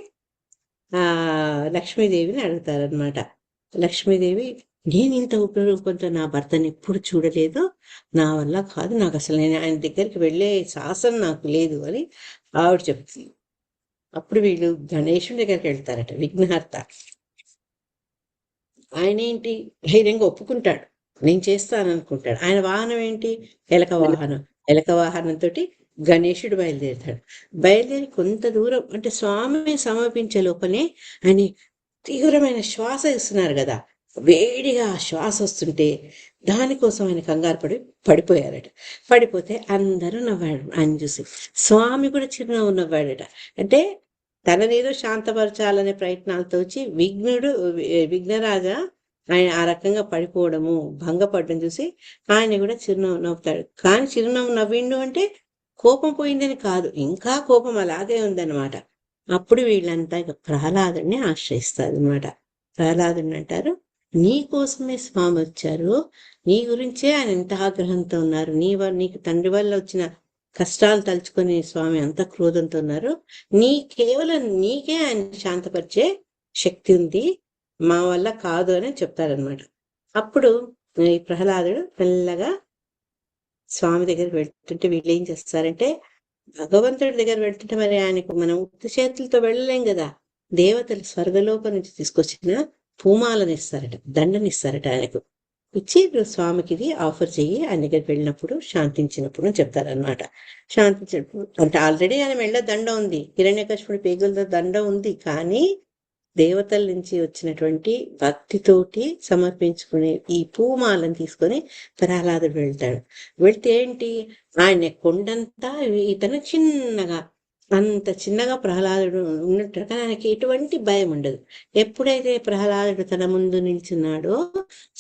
లక్ష్మీదేవిని అడుగుతారనమాట. లక్ష్మీదేవి, నేను ఇంత ఉపరూపంతో నా భర్తని ఎప్పుడు చూడలేదు, నా వల్ల కాదు, నాకు అసలు నేను ఆయన దగ్గరికి వెళ్ళే సాహసం నాకు లేదు అని ఆవిడ చెప్తుంది. అప్పుడు వీళ్ళు గణేశుని దగ్గరికి వెళ్తారట, విఘ్నహర్త. ఆయన ఏంటి ధైర్యంగా ఒప్పుకుంటాడు, నేను చేస్తాను అనుకుంటాడు. ఆయన వాహనం ఏంటి? ఎలక వాహనం. ఎలక వాహనంతో గణేశుడు బయలుదేరి కొంత దూరం, అంటే స్వామిని సమర్పించే లోపలే ఆయన తీవ్రమైన శ్వాస ఇస్తున్నారు కదా, వేడిగా శ్వాస వస్తుంటే దానికోసం ఆయన కంగారు పడిపోయారట. పడిపోతే అందరూ నవ్వాడు ఆయన చూసి. స్వామి కూడా చిరునవ్వు నవ్వాడట. అంటే తననేదో శాంతపరచాలనే ప్రయత్నాలతో వచ్చి విఘ్నరాజా ఆయన ఆ రకంగా పడిపోవడము, భంగపడడం చూసి ఆయన కూడా చిరునవ్వు నవ్వుతాడు. కానీ చిరునవ్వు నవ్విండు అంటే కోపం పోయిందని కాదు, ఇంకా కోపం అలాగే ఉందన్నమాట. అప్పుడు వీళ్ళంతా ఇక ప్రహ్లాదుడిని ఆశ్రయిస్తారు అనమాట. ప్రహ్లాదుడిని అంటారు, నీ కోసమే స్వామి వచ్చారు, నీ గురించే ఆయన ఎంత ఆగ్రహంతో ఉన్నారు, నీకు తండ్రి వల్ల వచ్చిన కష్టాలు తలుచుకొని స్వామి అంత క్రోధంతో ఉన్నారు, కేవలం నీకే ఆయన శాంతపరిచే శక్తి ఉంది, మా వల్ల కాదు అని చెప్తారనమాట. అప్పుడు ఈ ప్రహ్లాదుడు మెల్లగా స్వామి దగ్గరికి వెళ్తుంటే వీళ్ళు ఏం చేస్తారంటే, భగవంతుడి దగ్గర వెళ్తుంటే మరి ఆయనకు మనం ఉత్తి చేతులతో వెళ్ళలేం కదా, దేవతలు స్వర్గలోకం నుంచి తీసుకొచ్చిన పూమాలను ఇస్తారట, దండనిస్తారట ఆయనకు. ఇచ్చి స్వామికి ఇది ఆఫర్ చెయ్యి, ఆయన దగ్గరికి వెళ్ళినప్పుడు శాంతించినప్పుడు చెప్తారనమాట. శాంతించినప్పుడు అంటే ఆల్రెడీ ఆయన మెళ్ళ దండ ఉంది, హిరణ్యకశిపుడి పేగులతో దండ ఉంది, కానీ దేవతల నుంచి వచ్చినటువంటి భక్తితోటి సమర్పించుకునే ఈ పూమాలను తీసుకొని ప్రహ్లాదుడు వెళ్తాడు. వెళ్తే ఏంటి, ఆయన కొండంతా ఇతను చిన్నగా, అంత చిన్నగా ప్రహ్లాదుడు ఉన్నట్టు, కానీ ఆయనకి ఎటువంటి భయం ఉండదు. ఎప్పుడైతే ప్రహ్లాదుడు తన ముందు నిల్చున్నాడో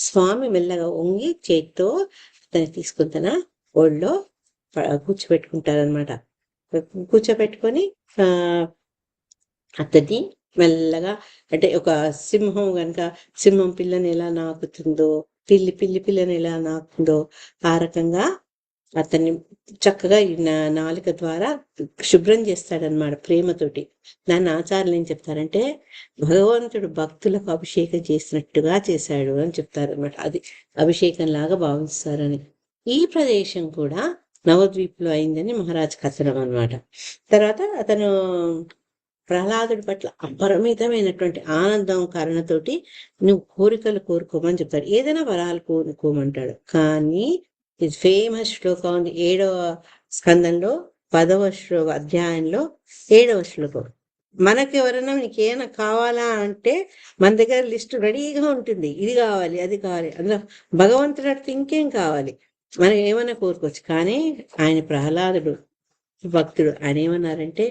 స్వామి మెల్లగా వంగి చేత్తో అతన్ని తీసుకుని తన ఒళ్ళో కూర్చోబెట్టుకుంటారనమాట. కూర్చోబెట్టుకొని అతన్ని మెల్లగా, అంటే ఒక సింహం కనుక సింహం పిల్లని ఎలా నాకుతుందో, పిల్లని ఎలా నాకుతుందో ఆ రకంగా అతన్ని చక్కగా నాలుక ద్వారా శుభ్రం చేస్తాడనమాట ప్రేమతోటి. దాన్ని ఆచార్యులు ఏం చెప్తారంటే, భగవంతుడు భక్తులకు అభిషేకం చేసినట్టుగా చేశాడు అని చెప్తారనమాట. అది అభిషేకం లాగా భావిస్తారని. ఈ ప్రదేశం కూడా నవద్వీప్లో అయిందని మహారాజ్ కథనం అనమాట. తర్వాత అతను ప్రహ్లాదుడి పట్ల అపరిమితమైనటువంటి ఆనందం కారణతోటి నువ్వు కోరికలు కోరుకోమని చెప్తాడు. ఏదైనా వరాలు కోరుకోమంటాడు. కానీ ఇది ఫేమస్ శ్లోకం ఉంది 7వ స్కందంలో 10వ అధ్యాయంలో 7వ శ్లోకం. మనకి ఎవరైనా నీకు ఏమైనా కావాలా అంటే మన దగ్గర లిస్ట్ రెడీగా ఉంటుంది, ఇది కావాలి అది కావాలి. అందులో భగవంతుడు అడిగితే ఇంకేం కావాలి, మనం ఏమైనా కోరుకోవచ్చు. కానీ ఆయన ప్రహ్లాదుడు భక్తుడు, ఆయన ఏమన్నారంటే,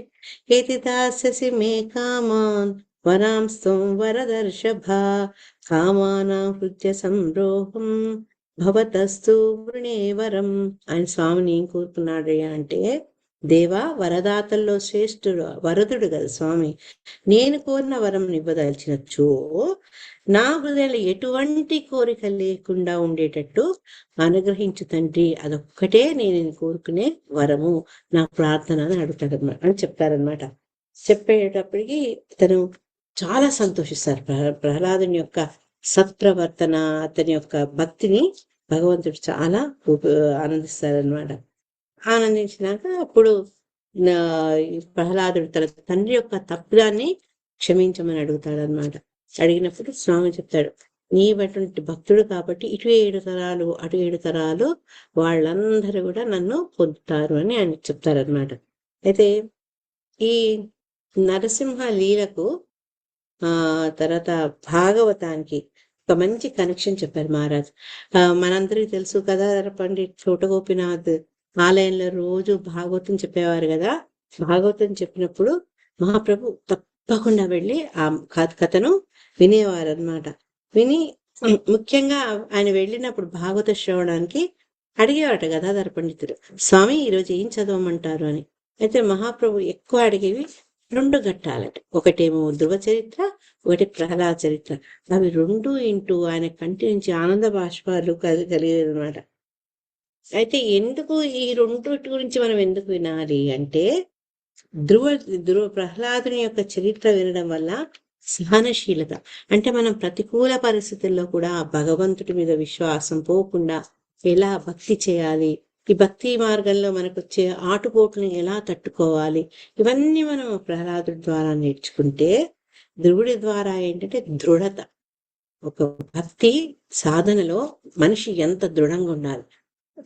ఏతి దాస్యసి మే కామాన్ వరాంస్తం వరదర్షభ కామానాం హృత్య సంరోహం భవతస్తు వృణే వరం. ఆయన స్వామిని ఏం కోరుకున్నాడు అంటే, దేవా వరదాతల్లో శ్రేష్ఠుడు వరదుడు కదా స్వామి, నేను కోరిన వరం ఇవ్వదలిచినచో నా హృదయంలో ఎటువంటి కోరిక లేకుండా ఉండేటట్టు అనుగ్రహించు తండ్రి, అదొక్కటే నేను కోరుకునే వరము, నా ప్రార్థన అని అడుగుతాడనమాట అని చెప్తారనమాట. చెప్పేటప్పటికి ఇతను చాలా సంతోషిస్తారు. ప్రహ్లాదుని యొక్క సత్ప్రవర్తన, అతని యొక్క భక్తిని భగవంతుడు చాలా ఆనందిస్తారనమాట. ఆనందించినాక అప్పుడు ప్రహ్లాదుడు తన తండ్రి యొక్క తప్పుదాన్ని క్షమించమని అడుగుతాడనమాట. అడిగినప్పుడు స్వామి చెప్తాడు, నీవటువంటి భక్తుడు కాబట్టి ఇటు 7 తరాలు అటు 7 తరాలు వాళ్ళందరూ కూడా నన్ను పొందుతారు అని ఆయన చెప్తారనమాట. అయితే ఈ నరసింహ లీలకు తర్వాత భాగవతానికి ఒక మంచి కనెక్షన్ చెప్పారు మహారాజ్. మనందరికీ తెలుసు కదా, పండిట్ చోటగోపినాథ్ ఆలయంలో రోజు భాగవతం చెప్పేవారు కదా. భాగవతం చెప్పినప్పుడు మహాప్రభు తప్పకుండా వెళ్ళి ఆ కథను వినేవారు అనమాట. విని ముఖ్యంగా ఆయన వెళ్ళినప్పుడు భాగవత శ్రవణానికి అడిగేవాట గదాధర పండితుడు, స్వామి ఈరోజు ఏం చదవమంటారు అని. అయితే మహాప్రభు ఎక్కువ అడిగేవి 2 ఘట్టాలట. ఒకటేమో ధ్రువ చరిత్ర, ఒకటి ప్రహ్లాద చరిత్ర. అవి 2 ఇంటూ ఆయన కంటి నుంచి ఆనంద బాష్పాలు కలిగేది అనమాట. అయితే ఎందుకు ఈ 2 గురించి మనం ఎందుకు వినాలి అంటే, ధ్రువ ప్రహ్లాదుని యొక్క చరిత్ర వినడం వల్ల సహనశీలత, అంటే మనం ప్రతికూల పరిస్థితుల్లో కూడా భగవంతుడి మీద విశ్వాసం పోకుండా ఎలా భక్తి చేయాలి, ఈ భక్తి మార్గంలో మనకు వచ్చే ఆటుపోట్లను ఎలా తట్టుకోవాలి, ఇవన్నీ మనం ప్రహ్లాదుడి ద్వారా నేర్చుకుంటే, ధ్రువుడి ద్వారా ఏంటంటే దృఢత. ఒక భక్తి సాధనలో మనిషి ఎంత దృఢంగా ఉండాలి.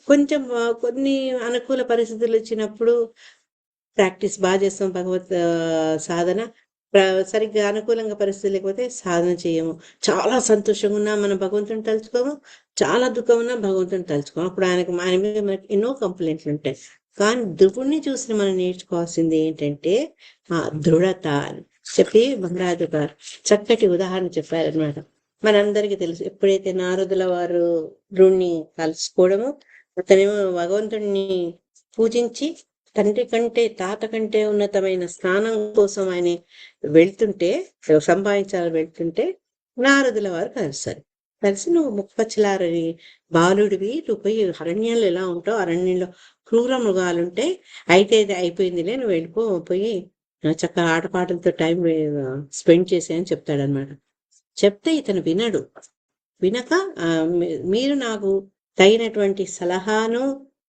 కొంచెం కొన్ని అనుకూల పరిస్థితులు వచ్చినప్పుడు ప్రాక్టీస్ బాగా చేస్తాం, భగవత్ సాధన సరిగ్గా అనుకూలంగా పరిస్థితి లేకపోతే సాధన చేయము. చాలా సంతోషంగా ఉన్నా మనం భగవంతుని తలుచుకోము, చాలా దుఃఖం ఉన్నా భగవంతుని తలుచుకోము. అప్పుడు ఆయన మీద మనకి ఎన్నో కంప్లైంట్లు ఉంటాయి. కానీ ధ్రువుడిని చూసి మనం నేర్చుకోవాల్సింది ఏంటంటే ఆ దృఢత అని చెప్పి మహారాజు గారు చక్కటి ఉదాహరణ చెప్పారనమాట. మనందరికీ తెలుసు, ఎప్పుడైతే నారదుల వారు ధ్రువుణ్ణి కలుసుకోవడము, అతనేమో భగవంతుడిని పూజించి తండ్రి కంటే తాత కంటే ఉన్నతమైన స్థానం కోసం ఆయన వెళ్తుంటే, సంపాదించాలని వెళ్తుంటే నారదుల వారు కలుస్తారు. కలిసి నువ్వు ముప్పచ్చలారని బాలుడివి, నువ్వు పోయి అరణ్యంలో ఎలా ఉంటావు, అరణ్యంలో క్రూర మృగాలుంటాయి, అయితే అయిపోయిందిలే, నువ్వు వెళ్ళిపో, పోయి చక్కగా ఆటపాటలతో టైం స్పెండ్ చేసేయని చెప్తాడనమాట. చెప్తే ఇతను వినడు. వినక మీరు నాకు తగినటువంటి సలహాను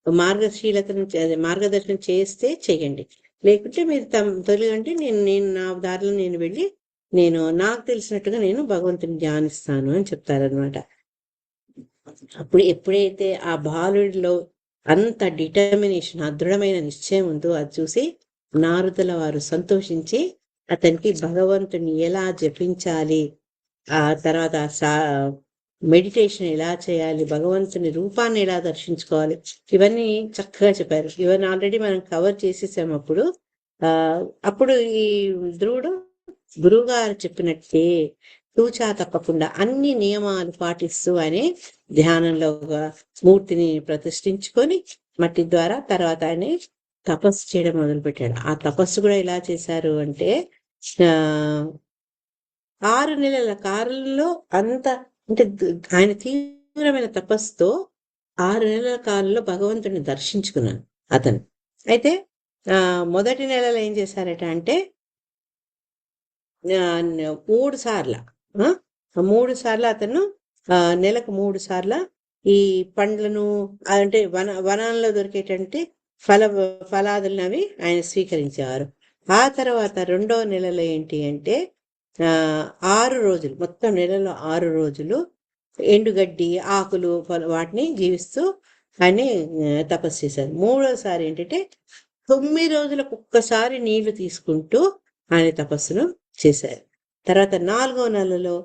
మార్గదర్శనం చేస్తే చెయ్యండి, లేకుంటే మీరు తొలగంటే నేను నా దారిలో నేను వెళ్ళి నాకు తెలిసినట్టుగా నేను భగవంతుని ధ్యానిస్తాను అని చెప్తారనమాట. అప్పుడు ఎప్పుడైతే ఆ బాలుడిలో అంత డిటర్మినేషన్, దృఢమైన నిశ్చయం ఉందో అది చూసి నారదుల వారు సంతోషించి అతనికి భగవంతుని ఎలా జపించాలి, ఆ తర్వాత మెడిటేషన్ ఎలా చేయాలి, భగవంతుని రూపాన్ని ఎలా దర్శించుకోవాలి, ఇవన్నీ చక్కగా చెప్పారు. ఇవన్నీ ఆల్రెడీ మనం కవర్ చేసేసాము అప్పుడు. అప్పుడు ఈ ధ్రువుడు గురువుగారు చెప్పినట్టే తూచా తప్పకుండా అన్ని నియమాలు పాటిస్తూ ఆయన ధ్యానంలో ఒక మూర్తిని ప్రతిష్ఠించుకొని మట్టి ద్వారా తర్వాత ఆయన తపస్సు చేయడం మొదలుపెట్టాడు. ఆ తపస్సు కూడా ఎలా చేశారు అంటే 6 నెలల కాలంలో అంత అంటే ఆయన తీవ్రమైన తపస్సుతో 6 నెలల కాలంలో భగవంతుడిని దర్శించుకున్నాను అతను. అయితే మొదటి నెలలో ఏం చేశారట అంటే 3 సార్లు 3 సార్లు అతను నెలకు 3 సార్లు ఈ పండ్లను అంటే వనంలో దొరికేటువంటి ఫలాదులను అవి ఆయన స్వీకరించేవారు. ఆ తర్వాత 2వ నెలలో ఏంటి అంటే 6 రోజులు, మొత్తం నెలలో 6 రోజులు ఎండుగడ్డి ఆకులు వాటిని జీవిస్తూ ఆయన తపస్సు చేశారు. 3వసారి ఏంటంటే 9 రోజులకు ఒక్కసారి నీళ్లు తీసుకుంటూ ఆయన తపస్సును చేశారు. తర్వాత 4వ నెలలో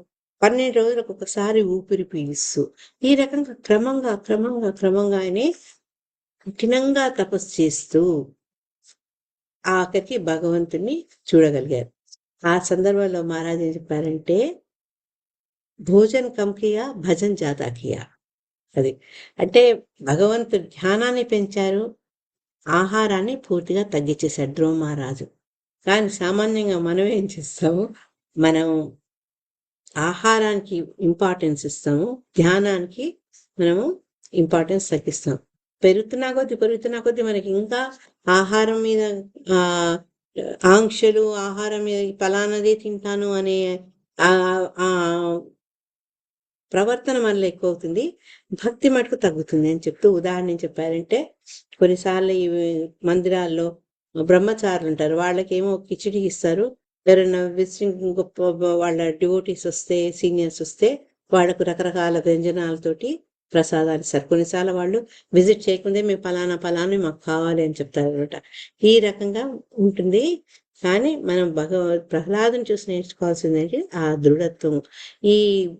12 రోజులకు ఒకసారి ఊపిరి పీలుస్తూ ఈ రకంగా క్రమంగా ఆయన కఠినంగా తపస్సు చేస్తూ ఆఖరికి భగవంతుని చూడగలిగారు. ఆ సందర్భంలో మహారాజ్ ఏం చెప్పారంటే భోజన్ కమ్ కియా భజన్ జాదా కియా. అది అంటే భగవంతుడు ధ్యానాన్ని పెంచారు, ఆహారాన్ని పూర్తిగా తగ్గించేశారు ధ్రువ మహారాజు. కానీ సామాన్యంగా మనం ఏం చేస్తాము, మనం ఆహారానికి ఇంపార్టెన్స్ ఇస్తాము, ధ్యానానికి మనము ఇంపార్టెన్స్ తగ్గిస్తాం. పెరుగుతున్నా కొద్దీ మనకి ఇంకా ఆహారం మీద ఆంక్షలు, ఆహారం మీద ఫలానదే తింటాను అనే ప్రవర్తన మనలో ఎక్కువ అవుతుంది, భక్తి మటుకు తగ్గుతుంది అని చెప్తూ ఉదాహరణ చెప్పారంటే కొన్నిసార్లు ఈ మందిరాల్లో బ్రహ్మచారులు ఉంటారు, వాళ్ళకేమో కిచిడి ఇస్తారు. ఎవరైనా విజిటింగ్ గొప్ప వాళ్ళ డివోటీస్ వస్తే, సీనియర్స్ వస్తే వాళ్ళకు రకరకాల వ్యంజనాలతోటి ప్రసాదాలు ఇస్తారు. కొన్నిసార్లు వాళ్ళు విజిట్ చేయకుందే మేము ఫలానా మాకు కావాలి అని చెప్తారు అనమాట. ఈ రకంగా ఉంటుంది. కానీ మనం ప్రహ్లాదుని చూసి నేర్చుకోవాల్సింది ఏంటి, ఆ దృఢత్వం. ఈ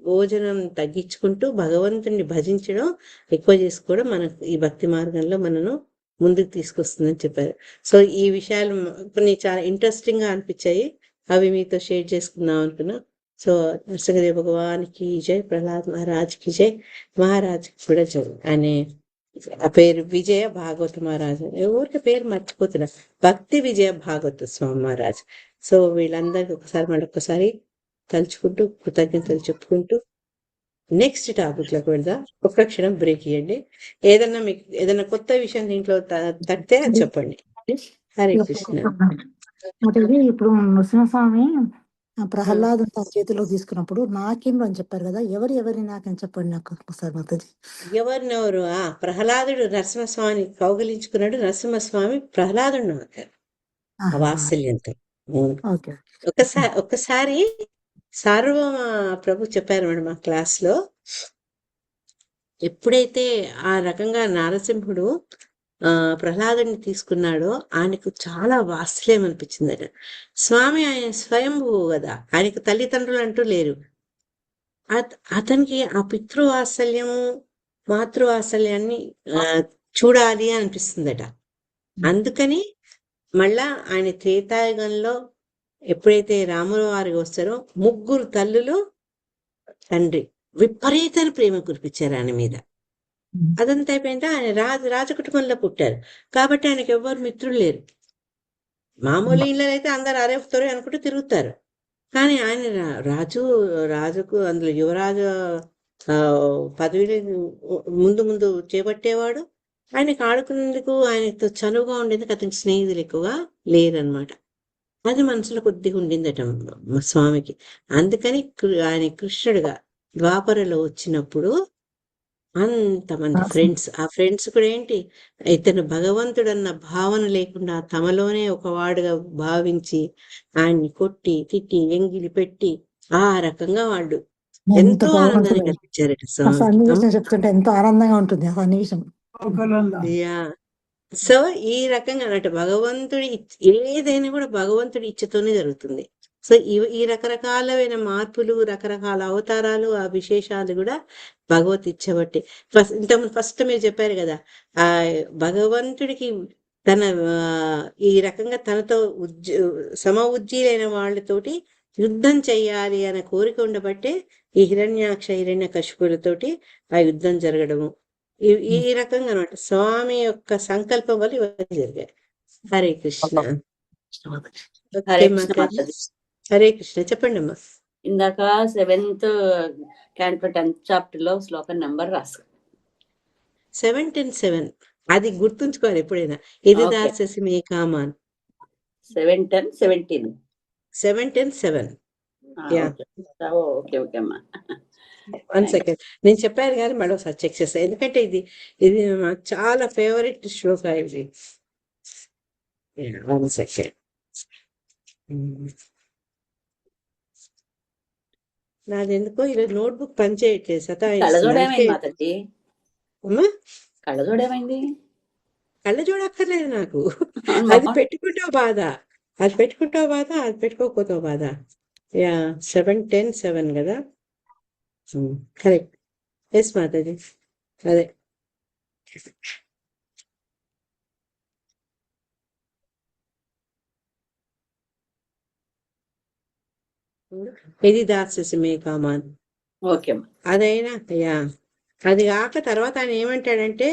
భోజనం తగ్గించుకుంటూ భగవంతుని భజించడం ఎక్కువ చేసుకోవడం మనకు ఈ భక్తి మార్గంలో మనను ముందుకు తీసుకొస్తుందని చెప్పారు. సో ఈ విషయాలు కొన్ని చాలా ఇంట్రెస్టింగ్గా అనిపించాయి, అవి మీతో షేర్ చేసుకుందాం అనుకున్నా. సో నరసింహదేవ్ భగవాన్కి జై, ప్రహ్లాద్ మహారాజ్కి జై, మహారాజ్కి కూడా జై. అనే ఆ పేరు విజయ భాగవత మహారాజు, ఊరికి పేరు మర్చిపోతున్నా, భక్తి విజయ భాగవత స్వామి మహారాజ్. సో వీళ్ళందరికీ ఒకసారి మరొకసారి తలుచుకుంటూ కృతజ్ఞతలు చెప్పుకుంటూ నెక్స్ట్ టాపిక్లోకి వెళ్దాం. ఒక్క క్షణం బ్రేక్ ఇవ్వండి. మీకు ఏదైనా కొత్త విషయం దీంట్లో తట్టే చెప్పండి. హరే కృష్ణ. ఇప్పుడు నరసింహస్వామి ప్రహ్లాదు తన చేతిలో తీసుకున్నప్పుడు నాకేం అని చెప్పారు కదా, ఎవరిని నాకని చెప్పండి నాకు ఒకసారి మాతాజీ. ఎవరినెవరు? ప్రహ్లాదుడు నరసింహస్వామిని కౌగిలించుకున్నాడు, నరసింహస్వామి ప్రహ్లాదుడు వాత్సల్యంతో. ఒక్కసారి సార్వభౌమ ప్రభు చెప్పారు మేడం మా క్లాస్లో, ఎప్పుడైతే ఆ రకంగా నారసింహుడు ప్రహ్లాదుని తీసుకున్నాడో ఆయనకు చాలా వాత్సల్యం అనిపించిందట. స్వామి ఆయన స్వయంభువు కదా, ఆయనకు తల్లిదండ్రులు అంటూ లేరు. అతనికి ఆ పితృవాత్సల్యము మాతృవాత్సల్యాన్ని చూడాలి అనిపిస్తుందట. అందుకని మళ్ళా ఆయన త్రేతాయుగంలో ఎప్పుడైతే రాముల వారికి వస్తారో 3 తల్లులు తండ్రి విపరీతమైన ప్రేమ కురిపించారు ఆయన మీద. అదంతా అయిపోయింటే ఆయన రాజ కుటుంబంలో పుట్టారు కాబట్టి ఆయనకు ఎవ్వరు మిత్రులు లేరు. మామూలు ఇళ్ళలో అయితే అందరు అరేపుతారు అనుకుంటూ తిరుగుతారు, కానీ ఆయన రాజుకు అందులో యువరాజు పదవిని ముందు చేపట్టేవాడు. ఆయనకు ఆడుకునేందుకు ఆయనతో చనువుగా ఉండేందుకు అతనికి స్నేహితులు ఎక్కువగా లేరనమాట. అది మనసులో కొద్దిగా ఉండిందట స్వామికి. అందుకని ఆయన కృష్ణుడిగా ద్వాపరలో వచ్చినప్పుడు అంతమంది ఫ్రెండ్స్, ఆ ఫ్రెండ్స్ కూడా ఏంటి, ఇతను భగవంతుడు అన్న భావన లేకుండా తమలోనే ఒకవాడుగా భావించి ఆయన్ని కొట్టి తిట్టి ఎంగిలి పెట్టి ఆ రకంగా వాళ్ళు ఎంతో ఆనందాన్ని కల్పించారట స్వామి. చెప్తుంటే ఎంతో ఆనందంగా ఉంటుంది ఆ సన్నివేశం. సో ఈ రకంగా అన్నట్టు భగవంతుడి ఏదైనా కూడా భగవంతుడి ఇచ్చతోనే జరుగుతుంది. సో ఈ రకరకాలైన మార్పులు, రకరకాల అవతారాలు, ఆ విశేషాలు కూడా భగవత్ ఇచ్చబట్టి ఫస్ట్ మీరు చెప్పారు కదా, ఆ భగవంతుడికి తన ఈ రకంగా తనతో సమ ఉజ్జీలైన వాళ్ళతోటి యుద్ధం చెయ్యాలి అనే కోరిక ఉండబట్టే ఈ హిరణ్యాక్ష హిరణ్య కశిపులతోటి ఆ యుద్ధం జరగడము ఈ రకంగా అనమాట. స్వామి యొక్క సంకల్పం వల్ల ఇవన్నీ జరిగాయి. హరే కృష్ణ. హరే ఓకే కృష్ణ మాతాజీ. మాతాజీ. హరే కృష్ణ. చెప్పండి అమ్మా. ఇందాక 7th క్యాంటో 10th చాప్టర్ లో శ్లోకం నెంబర్ రాసు. 7-10-7 అది గుర్తుంచుకోవాలి ఎప్పుడైనా. ఇది Okay. దాసేసి మీ కామాన్ 7-10-17. 7-10-7. Yeah. ఓకే ఓకే అమ్మా. 1 సెకండ్. నేను చెప్పాను కానీ మళ్ళీ ఒకసారి చెక్ చేస్తాను, ఎందుకంటే ఇది నాకు చాలా ఫేవరెట్ శ్లోక ఇది. 1 సెకండ్. నాది ఎందుకో ఈరోజు నోట్బుక్ పనిచేయట్లేదు, కళ్ళజోడేమైంది మాతాజీ? అమ్మా కళ్ళజోడేమైంది? కళ్ళ చూడక్కర్లేదు నాకు. అవును అది బాబా. పెట్టుకుంటావు బాధ, అది పెట్టుకోకపోతావు బాధ. 7-10-7 కదా, కరెక్ట్. ఎస్ మాతాజీ, అదే. ఇది దాసేసి మీ కామాన్. ఓకే అమ్మా. అదైనా అది కాక తర్వాత ఆయన ఏమంటాడంటే,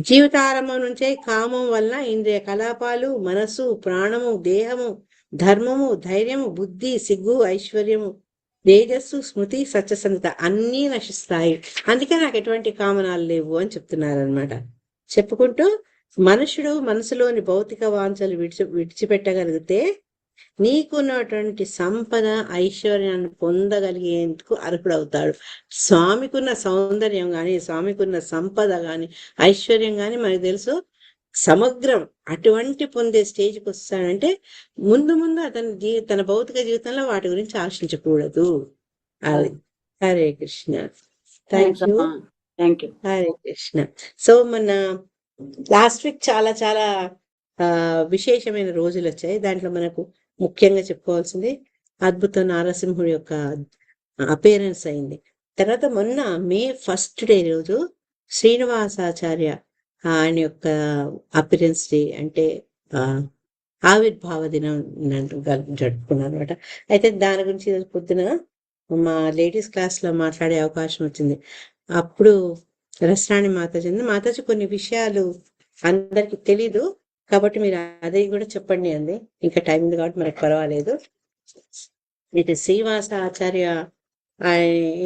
జీవితారంభం నుంచే కామం వల్ల ఇంద్రియ కలాపాలు, మనస్సు, ప్రాణము, దేహము, ధర్మము, ధైర్యము, బుద్ధి, సిగ్గు, ఐశ్వర్యము, తేజస్సు, స్మృతి, సత్యసంధత అన్నీ నశిస్తాయి. అందుకే నాకు ఎటువంటి కామనాలు లేవు అని చెప్తున్నారనమాట. చెప్పుకుంటూ మనుషుడు మనసులోని భౌతిక వాంఛలు విడిచిపెట్టగలిగితే నీకున్నటువంటి సంపద, ఐశ్వర్యాన్ని పొందగలిగేందుకు అర్హుడవుతాడు. స్వామికున్న సౌందర్యం కానీ, స్వామికున్న సంపద కానీ, ఐశ్వర్యం కానీ మనకు తెలుసు సమగ్రం. అటువంటి పొందే స్టేజ్కి వస్తాడంటే ముందు అతని తన భౌతిక జీవితంలో వాటి గురించి ఆశించకూడదు. అది. Hare Krishna. Thank you. Hare Krishna. So మన లాస్ట్ వీక్ చాలా చాలా విశేషమైన రోజులు వచ్చాయి. దాంట్లో మనకు ముఖ్యంగా చెప్పుకోవాల్సింది అద్భుత నారసింహుడి యొక్క అపేరెన్స్ అయింది. తర్వాత మొన్న మే 1st డే రోజు శ్రీనివాసాచార్య ఆయన యొక్క అపీరెన్స్ డే, అంటే ఆవిర్భావ దినం జరుపుకున్నాను అనమాట. అయితే దాని గురించి ఈరోజు పొద్దున మా లేడీస్ క్లాస్లో మాట్లాడే అవకాశం వచ్చింది. అప్పుడు రసరాణి మాతాజీ కొన్ని విషయాలు అందరికి తెలీదు కాబట్టి మీరు అదే కూడా చెప్పండి అంది. ఇంకా టైం ఉంది కాబట్టి మనకు పర్వాలేదు. ఇటు శ్రీనివాస ఆచార్య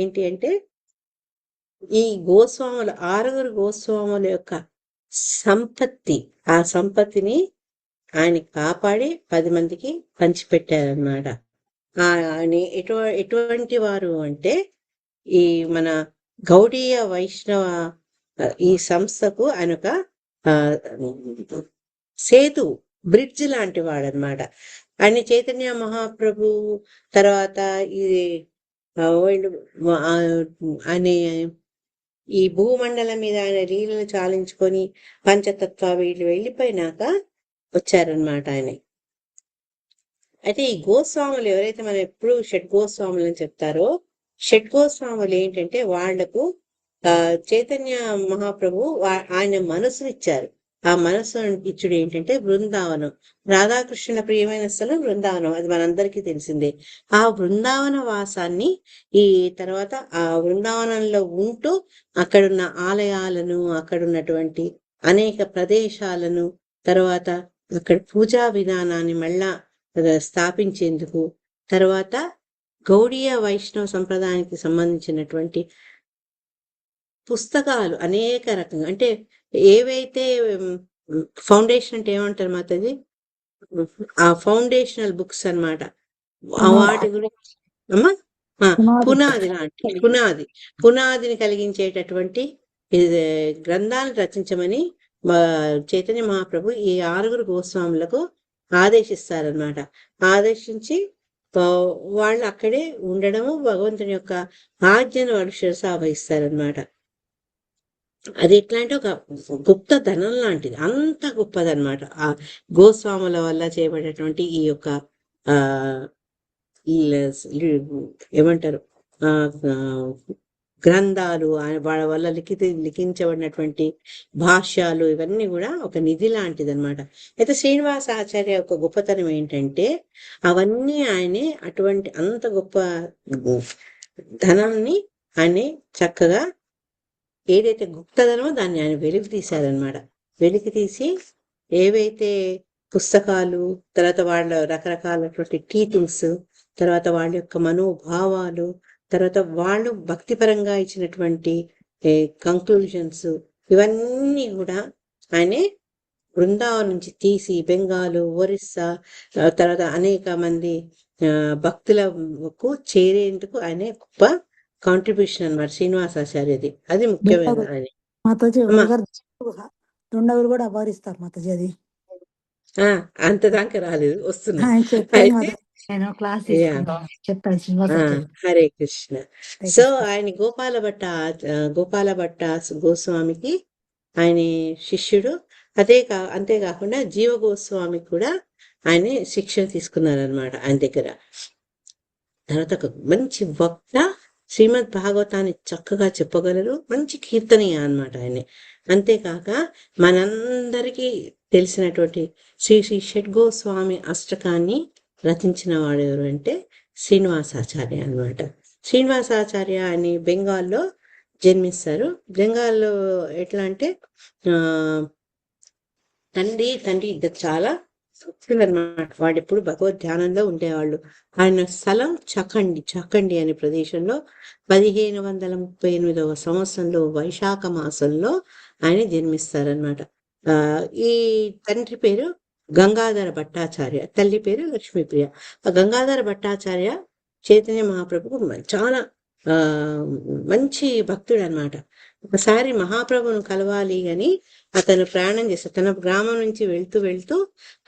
ఏంటి అంటే, ఈ గోస్వాముల 6 గోస్వాముల యొక్క సంపత్తి, ఆ సంపత్తిని ఆయన కాపాడి 10 మందికి పంచిపెట్టారనమాట. ఆయన ఎటువంటి వారు అంటే, ఈ మన గౌడీయ వైష్ణవ ఈ సంస్థకు ఆయన ఒక సేతు, బ్రిడ్జ్ లాంటి వాడనమాట. ఆయన చైతన్య మహాప్రభు తర్వాత ఇది ఆయన ఈ భూమండలం మీద ఆయన లీలలు చాలించుకొని పంచతత్వ వీళ్ళు వెళ్ళిపోయినాక వచ్చారనమాట ఆయన. అయితే ఈ గోస్వాములు ఎవరైతే మనం ఎప్పుడు షడ్గోస్వాములు అని చెప్తారో, షడ్గోస్వాములు ఏంటంటే వాళ్లకు చైతన్య మహాప్రభు ఆయన మనసుని ఇచ్చారు. ఆ మనసు ఇచ్చుడు ఏంటంటే బృందావనం, రాధాకృష్ణుల ప్రియమైన స్థలం బృందావనం, అది మనందరికీ తెలిసిందే. ఆ బృందావన వాసాన్ని ఈ తర్వాత ఆ బృందావనంలో ఉంటూ అక్కడున్న ఆలయాలను, అక్కడున్నటువంటి అనేక ప్రదేశాలను, తర్వాత అక్కడ పూజా విధానాన్ని మళ్ళా స్థాపించేందుకు, తర్వాత గౌడీయ వైష్ణవ సంప్రదాయానికి సంబంధించినటువంటి పుస్తకాలు అనేక రకంగా, అంటే ఏవైతే ఫౌండేషన్ అంటే ఏమంటారు మాతాజీ, ఆ ఫౌండేషనల్ బుక్స్ అన్నమాట. వాటి గురించి అమ్మా పునాది లాంటి పునాదిని కలిగించేటటువంటి గ్రంథాలను రచించమని చైతన్య మహాప్రభు ఈ 6 గోస్వాములకు ఆదేశిస్తారనమాట. ఆదేశించి వాళ్ళు అక్కడే ఉండడము, భగవంతుని యొక్క ఆజ్ఞను వాళ్ళు శిరసావహిస్తారనమాట. అది ఎట్లా అంటే ఒక గుప్త ధనం లాంటిది, అంత గొప్పదనమాట. ఆ గోస్వాముల వల్ల చేయబడేటువంటి ఈ యొక్క ఏమంటారు ఆ ఆ, గ్రంథాలు వాళ్ళ వల్ల లిఖించబడినటువంటి భాష్యాలు ఇవన్నీ కూడా ఒక నిధి లాంటిది అనమాట. అయితే శ్రీనివాస ఆచార్య యొక్క గొప్పతనం ఏంటంటే అవన్నీ ఆయనే అటువంటి అంత గొప్ప ధనాన్ని ఆయన చక్కగా ఏదైతే గుప్తధనమో దాన్ని ఆయన వెలికి తీశారనమాట. వెలికి తీసి ఏవైతే పుస్తకాలు, తర్వాత వాళ్ళ రకరకాలటువంటి టీచింగ్స్, తర్వాత వాళ్ళ యొక్క మనోభావాలు, తర్వాత వాళ్ళు భక్తిపరంగా ఇచ్చినటువంటి కంక్లూజన్స్, ఇవన్నీ కూడా ఆయనే బృందావనం నుంచి తీసి బెంగాలు, ఒరిస్సా, తర్వాత అనేక మంది భక్తులకు చేరేందుకు ఆయనే గొప్ప కాంట్రిబ్యూషన్ అన్నమాట శ్రీనివాసాచార్యది. అది ముఖ్యమైన ఆయన. మాతాజీ అమ్మా రెండవరు కూడా అభారిస్తారు మాతాజీ. అది అంత దాకా రాలేదు, వస్తున్నా. ఆయన చెప్పాను అయితే మాతాజీ, నేను క్లాస్ యా తీసుకుంటాను చెప్పాను శ్రీనివాసాచార్య. హరే కృష్ణ. హరే సో కృష్ణ. ఆయన గోపాల భట్ట గోస్వామికి ఆయన శిష్యుడు. అంతేకాకుండా జీవ గోస్వామి కూడా ఆయన శిక్షణ తీసుకున్నారనమాట ఆయన దగ్గర. తర్వాత ఒక మంచి వక్త, శ్రీమద్ భాగవతాన్ని చక్కగా చెప్పగలరు, మంచి కీర్తనీయ అన్నమాట ఆయన. అంతేకాక మనందరికీ తెలిసినటువంటి శ్రీ శ్రీ షడ్గోస్వామి అష్టకాన్ని రచించిన వాడు ఎవరు అంటే శ్రీనివాసాచార్య అన్నమాట. శ్రీనివాసాచార్య అని బెంగాల్లో జన్మిస్తారు. బెంగాల్లో ఎట్లా అంటే తండ్రి ఇద్దరు చాలా భక్తులు అనమాట. వాళ్ళు ఎప్పుడు భగవద్ ధ్యానంలో ఉండేవాళ్ళు. ఆయన స్థలం చకండి అనే ప్రదేశంలో 1538 సంవత్సరంలో వైశాఖ మాసంలో ఆయన జన్మిస్తారనమాట. ఈ తండ్రి పేరు గంగాధర భట్టాచార్య, తల్లి పేరు లక్ష్మీప్రియ. ఆ గంగాధర భట్టాచార్య చైతన్య మహాప్రభుకు చాలా మంచి భక్తుడు అనమాట. ఒకసారి మహాప్రభును కలవాలి అని అతను ప్రయాణం చేస్తాడు. తన గ్రామం నుంచి వెళ్తూ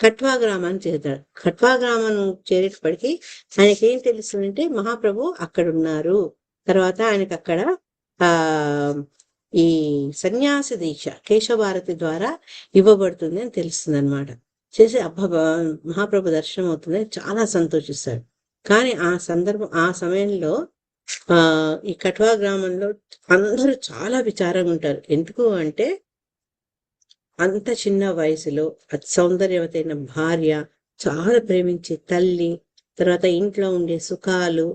కట్వా గ్రామాన్ని చేరుతాడు. కట్వా గ్రామం చేరేటప్పటికి ఆయనకి ఏం తెలుస్తుందంటే మహాప్రభు అక్కడ ఉన్నారు. తర్వాత ఆయనకు అక్కడ ఈ సన్యాస దీక్ష కేశవభారతి ద్వారా ఇవ్వబడుతుంది అని తెలుస్తుంది అనమాట. చేసి మహాప్రభు దర్శనం అవుతుందని చాలా సంతోషిస్తాడు. కానీ ఆ సమయంలో ఈ కట్వా గ్రామంలో అందరూ చాలా విచారంగా ఉంటారు. ఎందుకు అంటే అంత చిన్న వయసులో అతి సౌందర్యవతైన భార్య, చాలా ప్రేమించే తల్లి, తర్వాత ఇంట్లో ఉండే సుఖాలు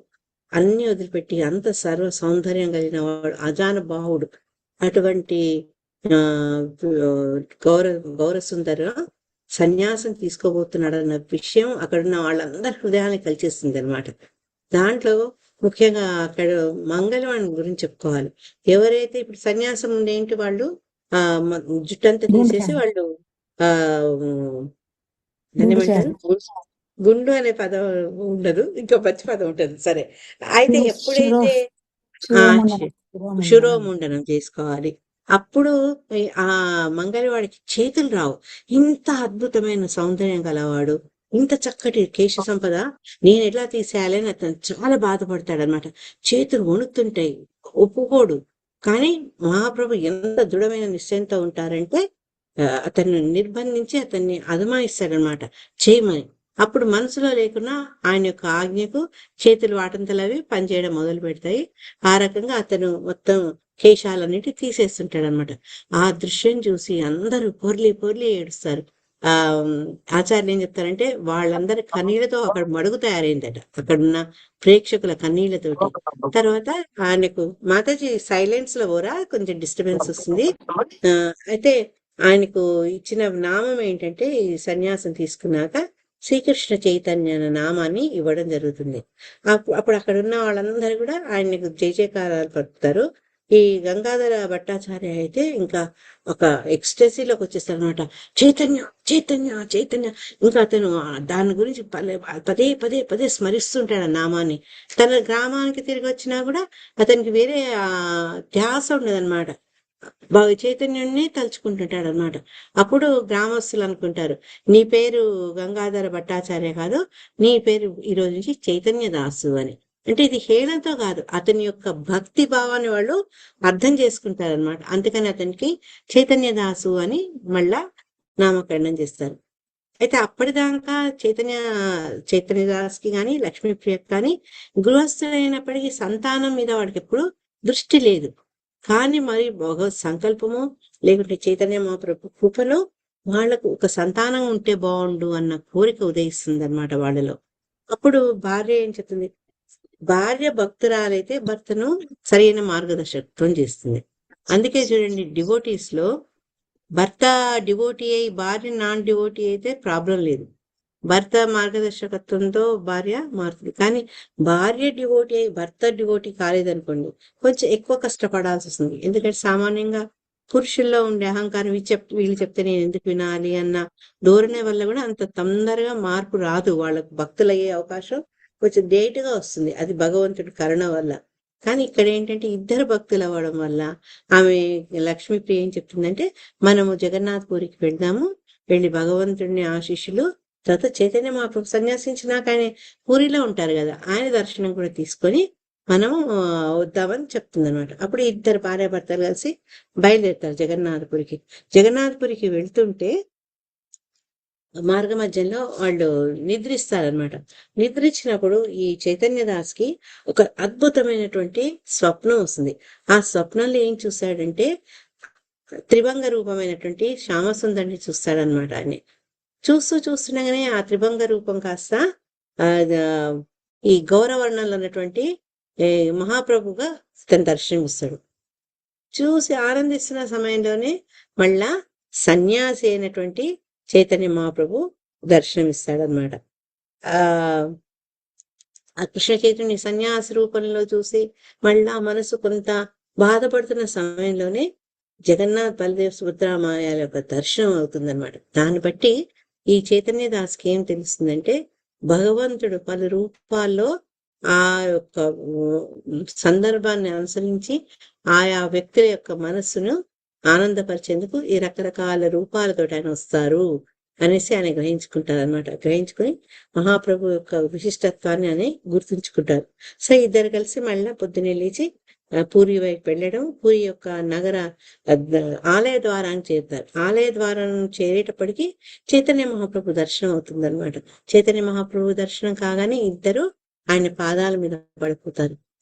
అన్ని వదిలిపెట్టి అంత సర్వ సౌందర్యం కలిగిన వాడు అజానుబాహుడు, అటువంటి గౌరసుందర సన్యాసం తీసుకోబోతున్నాడు అన్న విషయం అక్కడున్న వాళ్ళందరి హృదయాన్ని కలిచేస్తుంది అనమాట. దాంట్లో ముఖ్యంగా అక్కడ మంగళవాణి గురించి చెప్పుకోవాలి. ఎవరైతే ఇప్పుడు సన్యాసం ఉండేంటి వాళ్ళు జుట్టంతా తీసేసి వాళ్ళు ఏమంటారు, గుండు అనే పదం ఉండదు, ఇంకో పచ్చి పదం ఉంటుంది. సరే, అయితే ఎప్పుడైతే శిరోముండనం చేసుకోవాలి, అప్పుడు ఆ మంగళవాడికి చేతులు రావు. ఇంత అద్భుతమైన సౌందర్యం గలవాడు, ఇంత చక్కటి కేశ సంపద నేను ఎట్లా తీసేయాలని అతను చాలా బాధపడతాడు అనమాట. చేతులు వణుకుతుంటాయి, ఒప్పుకోడు. కానీ మహాప్రభు ఎంత దృఢమైన నిశ్చయంతో ఉంటారంటే అతన్ని నిర్బంధించి అతన్ని అదమాయిస్తాడనమాట చేయమని. అప్పుడు మనసులో లేకున్నా ఆయన యొక్క ఆజ్ఞకు చేతులు వాటంతలవి పనిచేయడం మొదలు పెడతాయి. ఆ రకంగా అతను మొత్తం కేశాలన్నిటి తీసేస్తుంటాడు అనమాట. ఆ దృశ్యం చూసి అందరూ పొర్లి ఏడుస్తారు. ఆచార్యులు ఏం చెప్తారంటే వాళ్ళందరి కన్నీళ్లతో అక్కడ మడుగు తయారైందట, అక్కడున్న ప్రేక్షకుల కన్నీళ్లతోటి. తర్వాత ఆయనకు మాతాజీ సైలెన్స్ లో పోరా, కొంచెం డిస్టర్బెన్స్ వస్తుంది. అయితే ఆయనకు ఇచ్చిన నామం ఏంటంటే ఈ సన్యాసం తీసుకున్నాక శ్రీకృష్ణ చైతన్య అనే నామాన్ని ఇవ్వడం జరుగుతుంది. అప్పుడు అక్కడ ఉన్న వాళ్ళందరూ కూడా ఆయనకు జయకారాలు పలుకుతారు. ఈ గంగాధర భట్టాచార్య అయితే ఇంకా ఒక ఎక్స్టసీలోకి వచ్చేస్తారు అనమాట. చైతన్య ఇంకా అతను దాని గురించి పదే స్మరిస్తుంటాడు ఆ నామాన్ని. తన గ్రామానికి తిరిగి వచ్చినా కూడా అతనికి వేరే ధ్యాస ఉండదన్నమాట, చైతన్యాన్ని తలుచుకుంటుంటాడు అనమాట. అప్పుడు గ్రామస్తులు అనుకుంటారు, నీ పేరు గంగాధర భట్టాచార్య కాదు, నీ పేరు ఈ రోజు నుంచి చైతన్య దాసు అని. అంటే ఇది హేళనతో కాదు, అతని యొక్క భక్తి భావాన్ని వాళ్ళు అర్థం చేసుకుంటారనమాట. అందుకని అతనికి చైతన్య దాసు అని మళ్ళా నామకరణం చేస్తారు. అయితే అప్పటిదాకా చైతన్యదాస్కి కానీ లక్ష్మీప్రియకి కానీ గృహస్థులైనప్పటికీ సంతానం మీద వాడికి ఎప్పుడు దృష్టి లేదు. కానీ మరి భగవత్ సంకల్పము లేకుంటే చైతన్య మహాప్రభు కృపలో వాళ్లకు ఒక సంతానం ఉంటే బాగుండు అన్న కోరిక ఉదయిస్తుంది అనమాట వాళ్ళలో. అప్పుడు భార్య ఏం చెప్తుంది, భార్య భక్తురాలైతే భర్తను సరైన మార్గదర్శకత్వం చేస్తుంది. అందుకే చూడండి, డివోటీస్ లో భర్త డివోటీ అయి భార్య నాన్ డివోటీ అయితే ప్రాబ్లం లేదు, భర్త మార్గదర్శకత్వంతో భార్య మారుతుంది. కానీ భార్య డివోటీ అయి భర్త డివోటీ కాలేదనుకోండి, కొంచెం ఎక్కువ కష్టపడాల్సి వస్తుంది. ఎందుకంటే సామాన్యంగా పురుషుల్లో ఉండే అహంకారం, వీళ్ళు చెప్తే నేను ఎందుకు వినాలి అన్న ధోరణి వల్ల కూడా అంత తొందరగా మార్పు రాదు. వాళ్ళకు భక్తులయ్యే అవకాశం కొంచెం లేటుగా వస్తుంది, అది భగవంతుడి కరుణ వల్ల. కానీ ఇక్కడ ఏంటంటే ఇద్దరు భక్తులు అవ్వడం వల్ల ఆమె లక్ష్మీప్రియ ఏం చెప్తుందంటే, మనము జగన్నాథ్ పూరికి వెళ్దాము, వెళ్ళి భగవంతుడిని ఆశీస్సులు, తర్వాత చైతన్య మహాప్రభు సన్యాసించినాక ఆయన పూరిలో ఉంటారు కదా, ఆయన దర్శనం కూడా తీసుకొని మనము వద్దామని చెప్తుంది అనమాట. అప్పుడు ఇద్దరు భార్యాభర్తలు కలిసి బయలుదేరుతారు జగన్నాథపురికి. జగన్నాథపురికి వెళ్తుంటే మార్గ మధ్యంలో వాళ్ళు నిద్రిస్తారనమాట. నిద్రించినప్పుడు ఈ చైతన్యదాస్కి ఒక అద్భుతమైనటువంటి స్వప్నం వస్తుంది. ఆ స్వప్నంలో ఏం చూశాడంటే త్రిభంగ రూపమైనటువంటి శ్యామసుందరిని చూస్తాడనమాట. ఆయన చూస్తుండగానే ఆ త్రిభంగ రూపం కాస్త ఈ గౌరవర్ణంలో ఉన్నటువంటి మహాప్రభుగా తన దర్శనం ఇస్తాడు. చూసి ఆనందిస్తున్న సమయంలోనే మళ్ళా సన్యాసి అయినటువంటి చైతన్య మహాప్రభు దర్శనమిస్తాడనమాట. ఆ కృష్ణ చైతన్య సన్యాసి రూపంలో చూసి మళ్ళా మనసు కొంత బాధపడుతున్న సమయంలోనే జగన్నాథ్ బలదేవ్ సుభద్రామాయాల యొక్క దర్శనం అవుతుందన్నమాట. దాన్ని బట్టి ఈ చైతన్య దాస్కి ఏం తెలుస్తుందంటే, భగవంతుడు పలు రూపాల్లో ఆ యొక్క సందర్భాన్ని అనుసరించి ఆయా వ్యక్తుల యొక్క మనస్సును ఆనందపరిచేందుకు ఈ రకరకాల రూపాలతో ఆయన వస్తారు అనేసి ఆయన గ్రహించుకుంటారు అనమాట. గ్రహించుకుని మహాప్రభు యొక్క విశిష్టత్వాన్ని అని గుర్తుంచుకుంటారు. సో ఇద్దరు కలిసి మళ్ళీ పొద్దున్నే లేచి పూరి వైపు వెళ్ళడం, పూరి యొక్క నగర ఆలయ ద్వారాన్ని చేరుతారు. ఆలయ ద్వారం చేరేటప్పటికీ చైతన్య మహాప్రభు దర్శనం అవుతుంది అనమాట. చైతన్య మహాప్రభు దర్శనం కాగానే ఇద్దరు ఆయన పాదాల మీద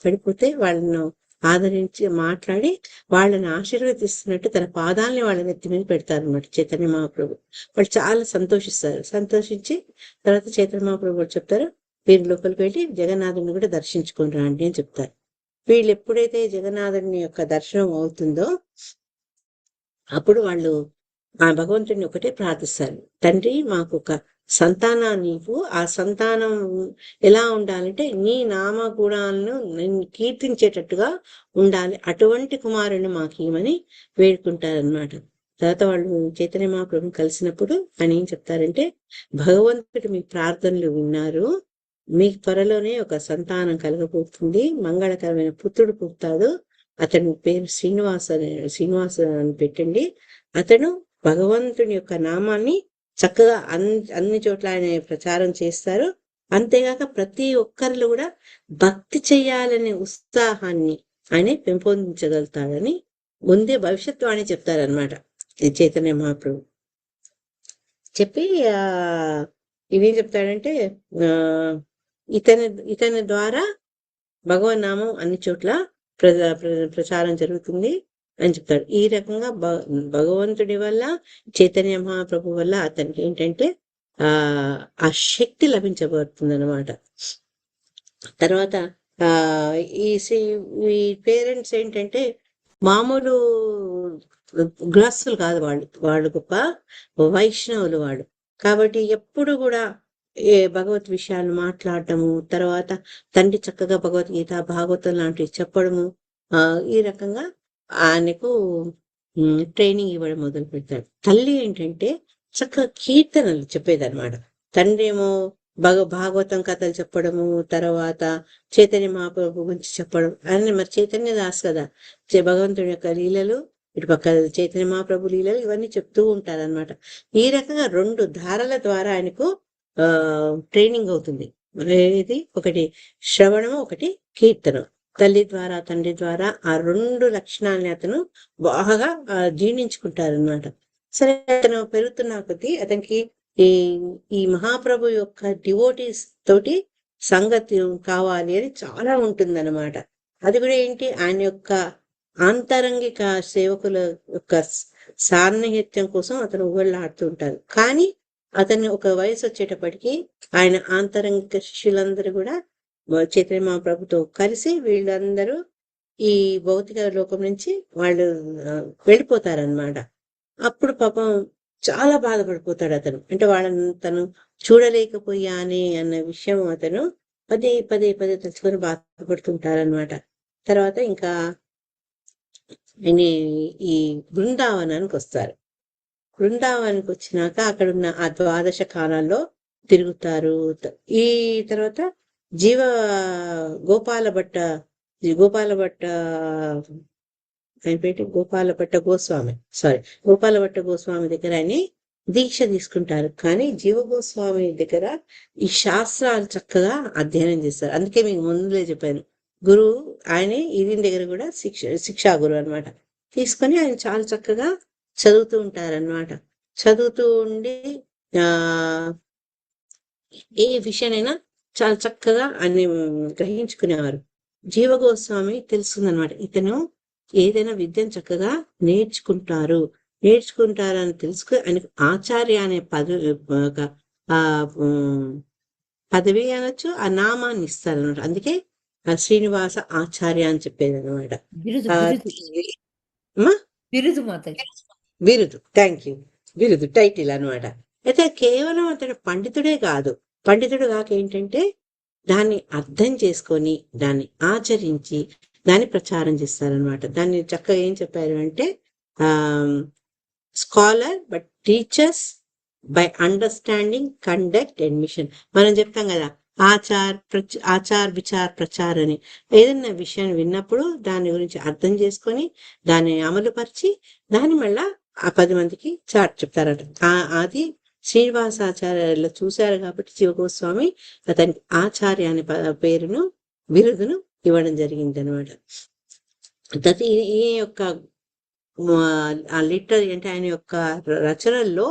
పడిపోతే వాళ్ళను ఆదరించి మాట్లాడి వాళ్ళని ఆశీర్వదిస్తున్నట్టు తన పాదాలని వాళ్ళ నెత్తి మీద పెడతారు అనమాట చైతన్య మహాప్రభు. వాళ్ళు చాలా సంతోషిస్తారు. సంతోషించి తర్వాత చైతన్య మహాప్రభు చెప్తారు, వీరి లోపలికి వెళ్ళి జగన్నాథుని కూడా దర్శించుకొని రండి అని చెప్తారు. వీళ్ళు ఎప్పుడైతే జగన్నాథుని యొక్క దర్శనం అవుతుందో అప్పుడు వాళ్ళు ఆ భగవంతుడిని ఒకటే ప్రార్థిస్తారు, తండ్రి మాకు ఒక సంతానాన్ని ఇవ్వు, ఆ సంతానం ఎలా ఉండాలంటే నీ నామగుణాలను కీర్తించేటట్టుగా ఉండాలి, అటువంటి కుమారుని మాకు ఇవ్వమని వేడుకుంటారనమాట. తర్వాత వాళ్ళు చైతన్య మహాప్రభుని కలిసినప్పుడు ఆయన ఏం చెప్తారంటే, భగవంతుడు మీ ప్రార్థనలు విన్నారు, మీకు త్వరలోనే ఒక సంతానం కలగబోతుంది, మంగళకరమైన పుత్రుడు పుడతాడు, అతని పేరు శ్రీనివాస అని పెట్టండి. అతను భగవంతుని యొక్క నామాన్ని చక్కగా అన్ని చోట్ల ఆయన ప్రచారం చేస్తారు. అంతేగాక ప్రతి ఒక్కరిలో కూడా భక్తి చేయాలనే ఉత్సాహాన్ని ఆయన పెంపొందించగలుగుతాడని ముందే భవిష్యత్వాణి చెప్తారనమాట చైతన్య మహాప్రభు. చెప్పి ఇదేం చెప్తాడంటే, ఇతని ద్వారా భగవన్ నామం అన్ని చోట్ల ప్రచారం జరుగుతుంది అని చెప్తాడు. ఈ రకంగా భగవంతుడి వల్ల చైతన్య మహాప్రభు వల్ల అతనికి ఏంటంటే ఆ శక్తి లభించబడుతుంది అనమాట. తర్వాత ఈ పేరెంట్స్ ఏంటంటే మామూలు గృహస్థులు కాదు, వాళ్ళు గొప్ప వైష్ణవులు వాళ్ళు. కాబట్టి ఎప్పుడు కూడా భగవత్ విషయాలు మాట్లాడటము, తర్వాత తండ్రి చక్కగా భగవద్గీత భాగవతం లాంటివి చెప్పడము, ఈ రకంగా ఆయనకు ట్రైనింగ్ ఇవ్వడం మొదలు పెడతాడు. తల్లి ఏంటంటే చక్కగా కీర్తనలు చెప్పేదన్నమాట. తండ్రి ఏమో భాగవతం కథలు చెప్పడము, తర్వాత చైతన్య మహాప్రభు గురించి చెప్పడం. ఆయన మరి చైతన్య దాస్ కదా, భగవంతుడి యొక్క లీలలు, ఇటు పక్క చైతన్య మహాప్రభు లీలలు, ఇవన్నీ చెప్తూ ఉంటారనమాట. ఈ రకంగా 2 ధారల ద్వారా ఆయనకు ట్రైనింగ్ అవుతుంది. ఇది ఒకటి శ్రవణము, ఒకటి కీర్తనం. తల్లి ద్వారా తండ్రి ద్వారా ఆ 2 లక్షణాలని అతను బాగా జీర్ణించుకుంటారనమాట. సరే, అతను పెరుగుతున్న కొద్దీ అతనికి ఈ ఈ మహాప్రభు యొక్క డివోటీస్ తోటి సంగత్యం కావాలి అని చాలా ఉంటుందన్నమాట. అది కూడా ఏంటి, ఆయన యొక్క ఆంతరంగిక సేవకుల యొక్క సాన్నిహిత్యం కోసం అతను ఊళ్ళాడుతూ ఉంటారు. కానీ అతన్ని ఒక వయసు వచ్చేటప్పటికి ఆయన ఆంతరంగిక శిష్యులందరూ కూడా చైతన్య మహాప్రభుతో కలిసి వీళ్ళందరూ ఈ భౌతిక లోకం నుంచి వాళ్ళు వెళ్ళిపోతారనమాట. అప్పుడు పాపం చాలా బాధపడిపోతాడు అతను. అంటే వాళ్ళని తను చూడలేకపోయానే అన్న విషయం అతను పదే పదే పదే తలుచుకొని బాధపడుతుంటారనమాట. తర్వాత ఇంకా ఈ బృందావనానికి వస్తారు. బృందావనానికి వచ్చినాక అక్కడున్న ఆ ద్వాదశ కాలాల్లో తిరుగుతారు. ఈ తర్వాత గోపాల భట్ట ఆయన పేరు గోపాల భట్ట గోస్వామి దగ్గర ఆయన దీక్ష తీసుకుంటారు. కానీ జీవ గోస్వామి దగ్గర ఈ శాస్త్రాలు చక్కగా అధ్యయనం చేస్తారు. అందుకే మీకు ముందులే చెప్పాను, గురువు ఆయన ఈయన దగ్గర కూడా శిక్షా గురువు అనమాట. తీసుకొని ఆయన చాలా చక్కగా చదువుతూ ఉంటారనమాట. చదువుతూ ఉండి ఏ విషయానైనా చాలా చక్కగా అన్ని గ్రహించుకునేవారు. జీవ గోస్వామి తెలుసుకుందనమాట, ఇతను ఏదైనా విద్యను చక్కగా నేర్చుకుంటారని తెలుసుకుని ఆయనకు ఆచార్య అనే పదవి అనొచ్చు, ఆ నామాన్ని ఇస్తారనమాట. అందుకే శ్రీనివాస ఆచార్య అని చెప్పేది అనమాట. బిరుదు, థ్యాంక్ యూ, బిరుదు టైటిల్ అనమాట. అయితే కేవలం అతడు పండితుడే కాదు, పండితుడు కాక ఏంటంటే దాన్ని అర్థం చేసుకొని దాన్ని ఆచరించి దాన్ని ప్రచారం చేస్తారనమాట. దాన్ని చక్కగా ఏం చెప్పారు అంటే scholar but teachers by understanding, conduct and mission. మనం చెప్తాం కదా ఆచార్ విచార్ ప్రచార్ అని. ఏదైనా విషయాన్ని విన్నప్పుడు దాని గురించి అర్థం చేసుకొని దాన్ని అమలుపరిచి దాన్ని మళ్ళా ఆ 10 మందికి చెప్తారట. అది శ్రీనివాసాచార్యులు చూశారు కాబట్టి శివగోస్వామి అతనికి ఆచార్య అనే పేరును బిరుదును ఇవ్వడం జరిగింది అనమాట. ఈ యొక్క లిటరీ అంటే ఆయన యొక్క రచనల్లో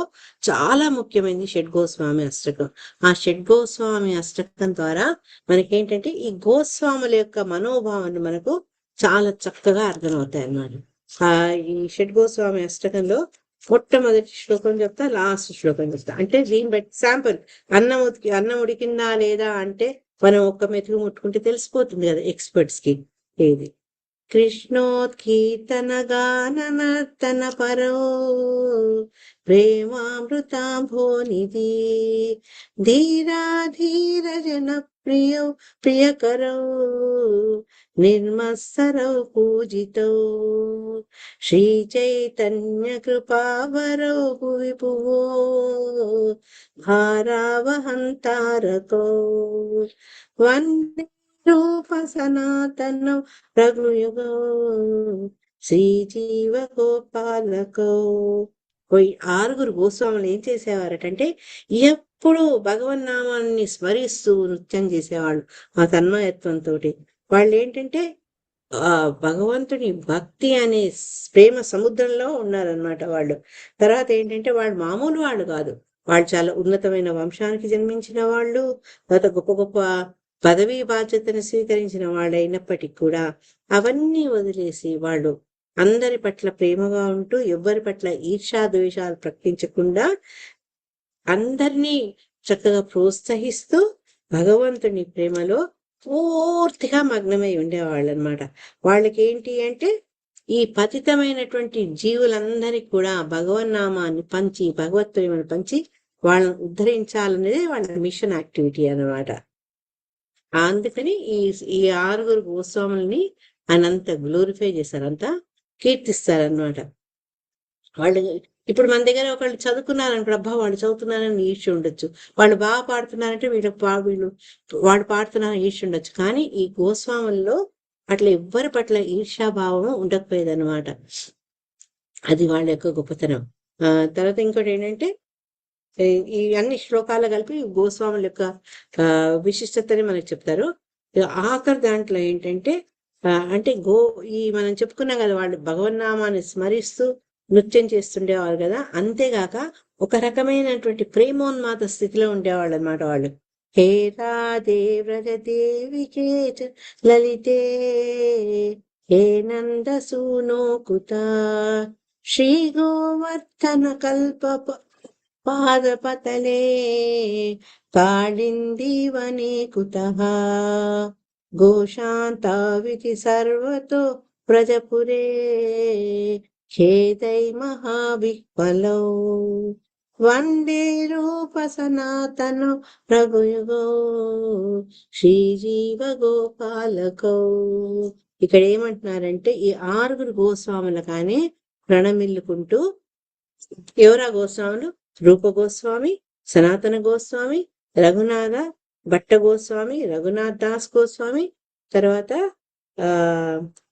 చాలా ముఖ్యమైనది షడ్గోస్వామి అష్టకం. ఆ షడ్గోస్వామి అష్టకం ద్వారా మనకేంటంటే ఈ గోస్వాముల యొక్క మనోభావాన్ని మనకు చాలా చక్కగా అర్థమవుతాయి అన్నమాట. ఈ షడ్గోస్వామి అష్టకంలో మొట్టమొదటి శ్లోకం చెప్తా, లాస్ట్ శ్లోకం చెప్తా. అంటే దీన్ని బట్టి శాంపుల్, అన్నం ఉడికిందా లేదా అంటే మనం ఒక్క మెతుకు ముట్టుకుంటే తెలిసిపోతుంది కదా ఎక్స్పర్ట్స్ కి. ఏది కృష్ణోత్కీర్తన గాననర్తన పరో ప్రేమామృతాంభోనిధి ధీరా ధీర జన ప్రియకరౌ నిర్మత్సరౌ పూజితౌ శ్రీ చైతన్య కృపావరౌ భువి భువో భారావహంతారకౌ వందే రూప సనాతనం రఘుయుగో శ్రీజీవ గోపాలకో. 6 గోస్వాములు ఏం చేసేవారటంటే ఎప్పుడు భగవన్నామాన్ని స్మరిస్తూ నృత్యం చేసేవాళ్ళు ఆ తన్మయత్వంతో. వాళ్ళు ఏంటంటే భగవంతుని భక్తి అనే ప్రేమ సముద్రంలో ఉన్నారనమాట వాళ్ళు. తర్వాత ఏంటంటే వాళ్ళు మామూలు వాళ్ళు కాదు, వాళ్ళు చాలా ఉన్నతమైన వంశానికి జన్మించిన వాళ్ళు, తర్వాత గొప్ప గొప్ప పదవీ బాధ్యతను స్వీకరించిన వాళ్ళు అయినప్పటికీ కూడా అవన్నీ వదిలేసి వాళ్ళు అందరి పట్ల ప్రేమగా ఉంటూ ఎవ్వరి పట్ల ఈర్ష్యా ద్వేషాలు ప్రకటించకుండా అందరినీ చక్కగా ప్రోత్సహిస్తూ భగవంతుని ప్రేమలో పూర్తిగా మగ్నమై ఉండేవాళ్ళు అనమాట. వాళ్ళకి ఏంటి అంటే ఈ పతితమైనటువంటి జీవులందరికీ కూడా భగవన్నామాన్ని పంచి భగవత్ప్రేమను పంచి వాళ్ళని ఉద్ధరించాలనేది వాళ్ళ మిషన్ యాక్టివిటీ అన్నమాట. అందుకని ఈ 6 గోస్వాములని అనంత గ్లోరిఫై చేశారు, అంతా కీర్తిస్తారనమాట. వాళ్ళు ఇప్పుడు మన దగ్గర ఒకళ్ళు చదువుకున్నారనుకో, అబ్బా వాళ్ళు చదువుతున్నారని ఈర్ష్య ఉండొచ్చు, వాళ్ళు బాగా పాడుతున్నారంటే వాళ్ళు పాడుతున్నారని ఈర్ష్య ఉండొచ్చు. కానీ ఈ గోస్వాముల్లో అట్లా ఎవ్వరి పట్ల ఈర్ష్యాభావం ఉండకపోయేదన్నమాట. అది వాళ్ళ యొక్క గొప్పతనం. తర్వాత ఇంకోటి ఏంటంటే ఈ అన్ని శ్లోకాలు కలిపి గోస్వాముల యొక్క విశిష్టతని మనకు చెప్తారు. ఆఖరి దాంట్లో ఏంటంటే అంటే మనం చెప్పుకున్నాం కదా, వాళ్ళు భగవన్నామాన్ని స్మరిస్తూ నృత్యం చేస్తుండేవారు కదా. అంతేగాక ఒక రకమైనటువంటి ప్రేమోన్మాద స్థితిలో ఉండేవాళ్ళు అనమాట వాళ్ళు. హే రాధే వ్రజదేవికే చ లలితే హే నంద సూనోకుత శ్రీ గోవర్ధన కల్ప పాదపతలే కాళిందీవనే కుతః గోశాంతావితి సర్వతో ప్రజపురే ఖేదై మహావిహ్వలౌ వందే రూప సనాతన ప్రభుయుగో శ్రీజీవ గోపాలకౌ. ఇక్కడ ఏమంటున్నారంటే ఈ 6 గోస్వాముల కానీ ప్రణమిల్లుకుంటూ, ఎవరా గోస్వాములు? రూప గోస్వామి, సనాతన గోస్వామి, రఘునాథ భట్ట గోస్వామి, రఘునాథ్ దాస్ గోస్వామి, తర్వాత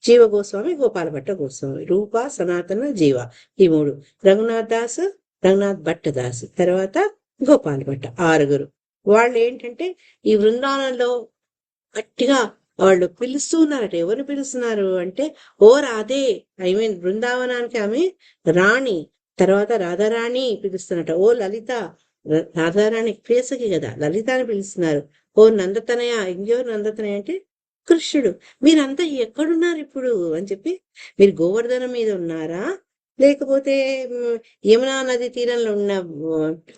జీవ గోస్వామి, గోపాల భట్ట గోస్వామి. రూప, సనాతన, జీవ, ఈ 3. రఘునాథ్ దాస్, రఘునాథ్ భట్ట దాస్, తర్వాత గోపాల భట్ట. 6. వాళ్ళు ఏంటంటే ఈ బృందావనంలో గట్టిగా వాళ్ళు పిలుస్తూ ఉన్నారట. ఎవరు పిలుస్తున్నారు అంటే, ఓ రాధే, బృందావనానికి ఆమె రాణి, తర్వాత రాధారాణి పిలుస్తున్నట. ఓ లలిత, రాధారాణి ప్రియసకి కదా, లలిత అని పిలుస్తున్నారు. ఓ నందతనయ, ఇంకెవరు నందతనయ అంటే కృష్ణుడు. మీరంతా ఎక్కడున్నారు ఇప్పుడు అని చెప్పి, మీరు గోవర్ధనం మీద ఉన్నారా, లేకపోతే యమునా నది తీరంలో ఉన్న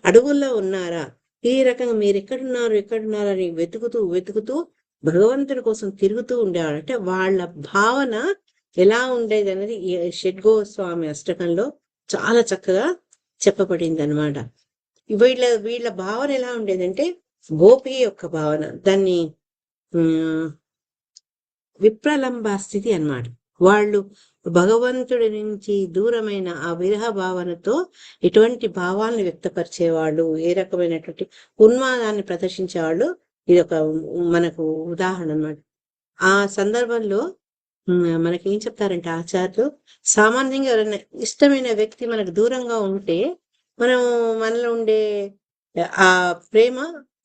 అడవుల్లో ఉన్నారా, ఈ రకంగా మీరు ఎక్కడున్నారు అని వెతుకుతూ భగవంతుడి కోసం తిరుగుతూ ఉండేవాడు. అంటే వాళ్ళ భావన ఎలా ఉండేది అనేది ఈ షడ్గోస్వామి అష్టకంలో చాలా చక్కగా చెప్పబడింది అనమాట. వీళ్ళ భావన ఎలా ఉండేదంటే గోపి యొక్క భావన, దాన్ని విప్రలంబ స్థితి అన్నమాట. వాళ్ళు భగవంతుడి నుంచి దూరమైన ఆ విరహ భావనతో ఎటువంటి భావాలను వ్యక్తపరిచేవాళ్ళు, ఏ రకమైనటువంటి ఉన్మాదాన్ని ప్రదర్శించేవాళ్ళు. ఇది ఒక మనకు ఉదాహరణ అన్నమాట. ఆ సందర్భంలో మనకేం చెప్తారంటే ఆచార్యులు, సామాన్యంగా ఎవరైనా ఇష్టమైన వ్యక్తి మనకు దూరంగా ఉంటే మనలో ఉండే ఆ ప్రేమ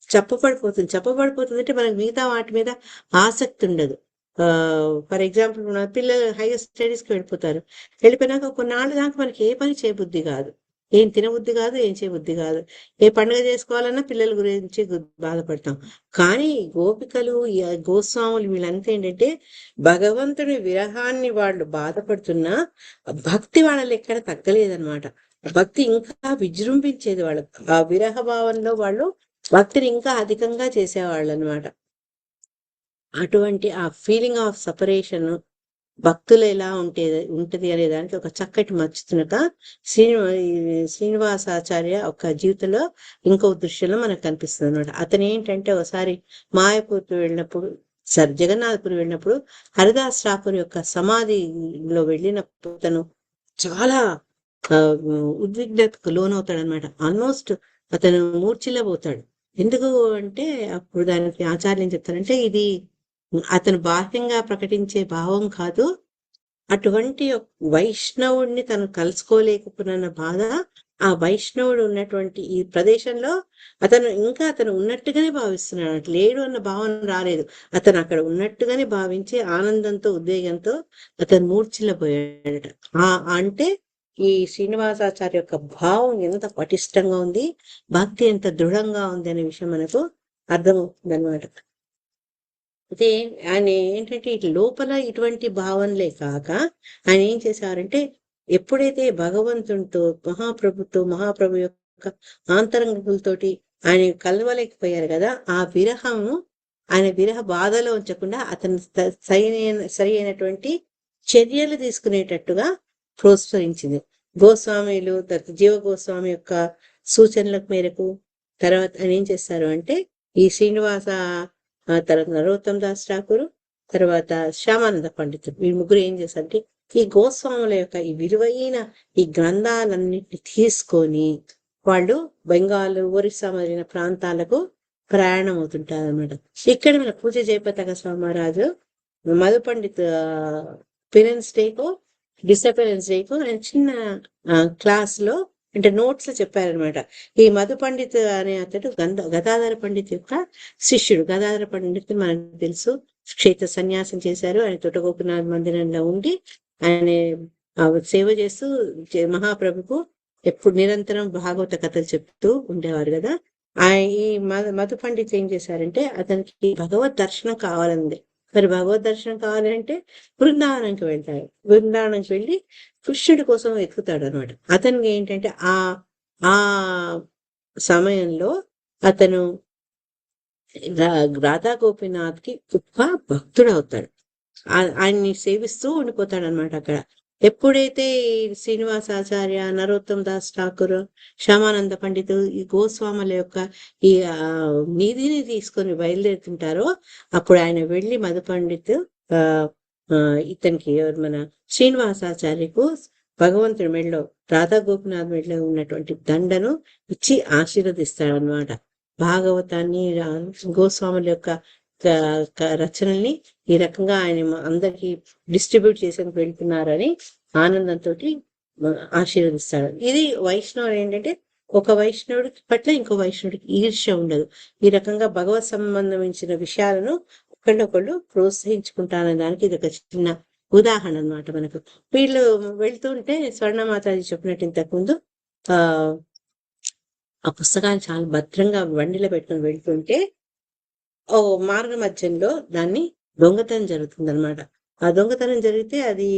చెప్పబడిపోతుంది అంటే మనకు మిగతా వాటి మీద ఆసక్తి ఉండదు. ఫర్ ఎగ్జాంపుల్ మన పిల్లలు హైయర్ స్టడీస్కి వెళ్ళిపోయినాక కొన్నాళ్ళు దాకా మనకి ఏ పని చేయబుద్ధి కాదు, ఏం తినబుద్ధి కాదు, ఏం చేయబుద్ధి కాదు. ఏ పండుగ చేసుకోవాలన్నా పిల్లల గురించి బాధపడతాం. కానీ గోపికలు, గోస్వాములు వీళ్ళంతా ఏంటంటే భగవంతుడి విరహాన్ని వాళ్ళు బాధపడుతున్నా భక్తి వాళ్ళని ఎక్కడ తగ్గలేదన్నమాట. భక్తి ఇంకా విజృంభించేది వాళ్ళు. ఆ విరహ భావంలో వాళ్ళు భక్తిని ఇంకా అధికంగా చేసేవాళ్ళు అనమాట. అటువంటి ఆ ఫీలింగ్ ఆఫ్ సపరేషన్ భక్తులు ఎలా ఉంటది అనే దానికి ఒక చక్కటి మచ్చుతునక శ్రీనివాసాచార్య ఒక జీవితంలో ఇంకో దృశ్యంలో మనకు కనిపిస్తుంది అనమాట. అతను ఏంటంటే ఒకసారి మాయాపూర్కి వెళ్ళినప్పుడు, జగన్నాథపురి వెళ్ళినప్పుడు హరిదాస్ ఠాకూర్ యొక్క సమాధిలో వెళ్ళినప్పుడు అతను చాలా ఉద్విగ్నతకు లోనవుతాడు అనమాట. ఆల్మోస్ట్ అతను మూర్ఛిల్లబోతాడు. ఎందుకు అంటే అప్పుడు దానికి ఆచార్యం ఏం చెప్తారంటే, ఇది అతను బాహ్యంగా ప్రకటించే భావం కాదు, అటువంటి వైష్ణవుడిని తను కలుసుకోలేకపోయిన బాధ. ఆ వైష్ణవుడు ఉన్నటువంటి ఈ ప్రదేశంలో అతను ఉన్నట్టుగానే భావిస్తున్నాడు, లేడు అన్న భావన రాలేదు. అతను అక్కడ ఉన్నట్టుగానే భావించి ఆనందంతో, ఉద్వేగంతో అతను మూర్ఛిల్లపోయాడట. అంటే ఈ శ్రీనివాసాచార్య యొక్క భావం ఎంత పటిష్టంగా ఉంది, భక్తి ఎంత దృఢంగా ఉంది అనే విషయం మనకు అర్థమవుతుంది అనమాట. అయితే ఆయన ఏంటంటే ఇటు లోపల ఇటువంటి భావనలే కాక ఆయన ఏం చేశారంటే, ఎప్పుడైతే భగవంతునితో మహాప్రభు యొక్క ఆంతరంగులతోటి ఆయన కలవలేకపోయారు కదా, ఆ విరహము ఆయన విరహ బాధలో ఉంచకుండా అతను సరి అయినటువంటి చర్యలు తీసుకునేటట్టుగా ప్రోత్సహించింది. గోస్వామిలు తర్వాత జీవ గోస్వామి యొక్క సూచనల మేరకు తర్వాత ఆయన ఏం చేస్తారు అంటే, ఈ శ్రీనివాస తర్వాత నరోత్తమ్ దాస్ ఠాకూర్, తర్వాత శ్యామానంద పండితుడు, వీళ్ళు ముగ్గురు ఏం చేశారంటే ఈ గోస్వాముల యొక్క ఈ విలువైన ఈ గ్రంథాలన్నింటినీ తీసుకొని వాళ్ళు బెంగాల్, ఒరిస్సా మొదలైన ప్రాంతాలకు ప్రయాణం అవుతుంటారు అనమాట. ఇక్కడ మన పూజ జయపతాక స్వామరాజు మధు పండిత్ పేరెంట్స్ డేకో డిసపరెన్స్ డేకో ఆయన చిన్న క్లాస్ లో అంటే నోట్స్ లో చెప్పారనమాట. ఈ మధు పండిత్ అనే అతడు గదాధర పండిత్ యొక్క శిష్యుడు. గదాధర పండిత్ మనకు తెలుసు, క్షేత్ర సన్యాసం చేశారు. ఆయన తొట్టగోపినాథ్ మందిరంలో ఉండి ఆయన సేవ చేస్తూ మహాప్రభుకు ఎప్పుడు నిరంతరం భాగవత కథలు చెప్తూ ఉండేవారు కదా. ఈ మధు పండిత్ ఏం చేశారంటే అతనికి భగవద్ దర్శనం కావాలంది. మరి భగవద్ దర్శనం కావాలంటే బృందావనంకి వెళ్తాడు. బృందావనంకి వెళ్ళి కృష్ణుడి కోసం వెతుకుతాడు అనమాట. అతనికి ఏంటంటే ఆ ఆ సమయంలో అతను రాధా గోపీనాథ్కి గొప్ప భక్తుడు అవుతాడు. ఆయన్ని సేవిస్తూ ఉండిపోతాడు అనమాట అక్కడ. ఎప్పుడైతే శ్రీనివాసాచార్య, నరోత్తమ్ దాస్ ఠాకూర్, శ్యామానంద పండితు, ఈ గోస్వాముల యొక్క ఈ నిధిని తీసుకొని బయలుదేరుతుంటారో అప్పుడు ఆయన వెళ్ళి మధు పండిత్ ఇతనికి మన శ్రీనివాసాచార్యకు భగవంతుడి మెడలో, రాధా గోపినాథ్ మెడలో ఉన్నటువంటి దండను ఇచ్చి ఆశీర్వదిస్తాడనమాట. భాగవతాన్ని, గోస్వాముల యొక్క రచనల్ని ఈ రకంగా ఆయన అందరికి డిస్ట్రిబ్యూట్ చేసేందుకు వెళ్తున్నారని ఆనందంతో ఆశీర్వదిస్తాడు. ఇది వైష్ణవుడు ఏంటంటే ఒక వైష్ణవుడికి పట్ల ఇంకో వైష్ణవుడికి ఈర్ష్య ఉండదు. ఈ రకంగా భగవత్ సంబంధించిన విషయాలను ఒకళ్ళొకళ్ళు ప్రోత్సహించుకుంటారనే దానికి ఇది ఒక చిన్న ఉదాహరణ అనమాట. మనకు వీళ్ళు వెళ్తుంటే స్వర్ణమాతాజీ చెప్పినట్టు ఇంతకుముందు ఆ పుస్తకాన్ని చాలా భద్రంగా బండిలో పెట్టుకుని వెళ్తుంటే ఓ మార్గ మధ్యంలో దాన్ని దొంగతనం జరుగుతుంది అనమాట. ఆ దొంగతనం జరిగితే అది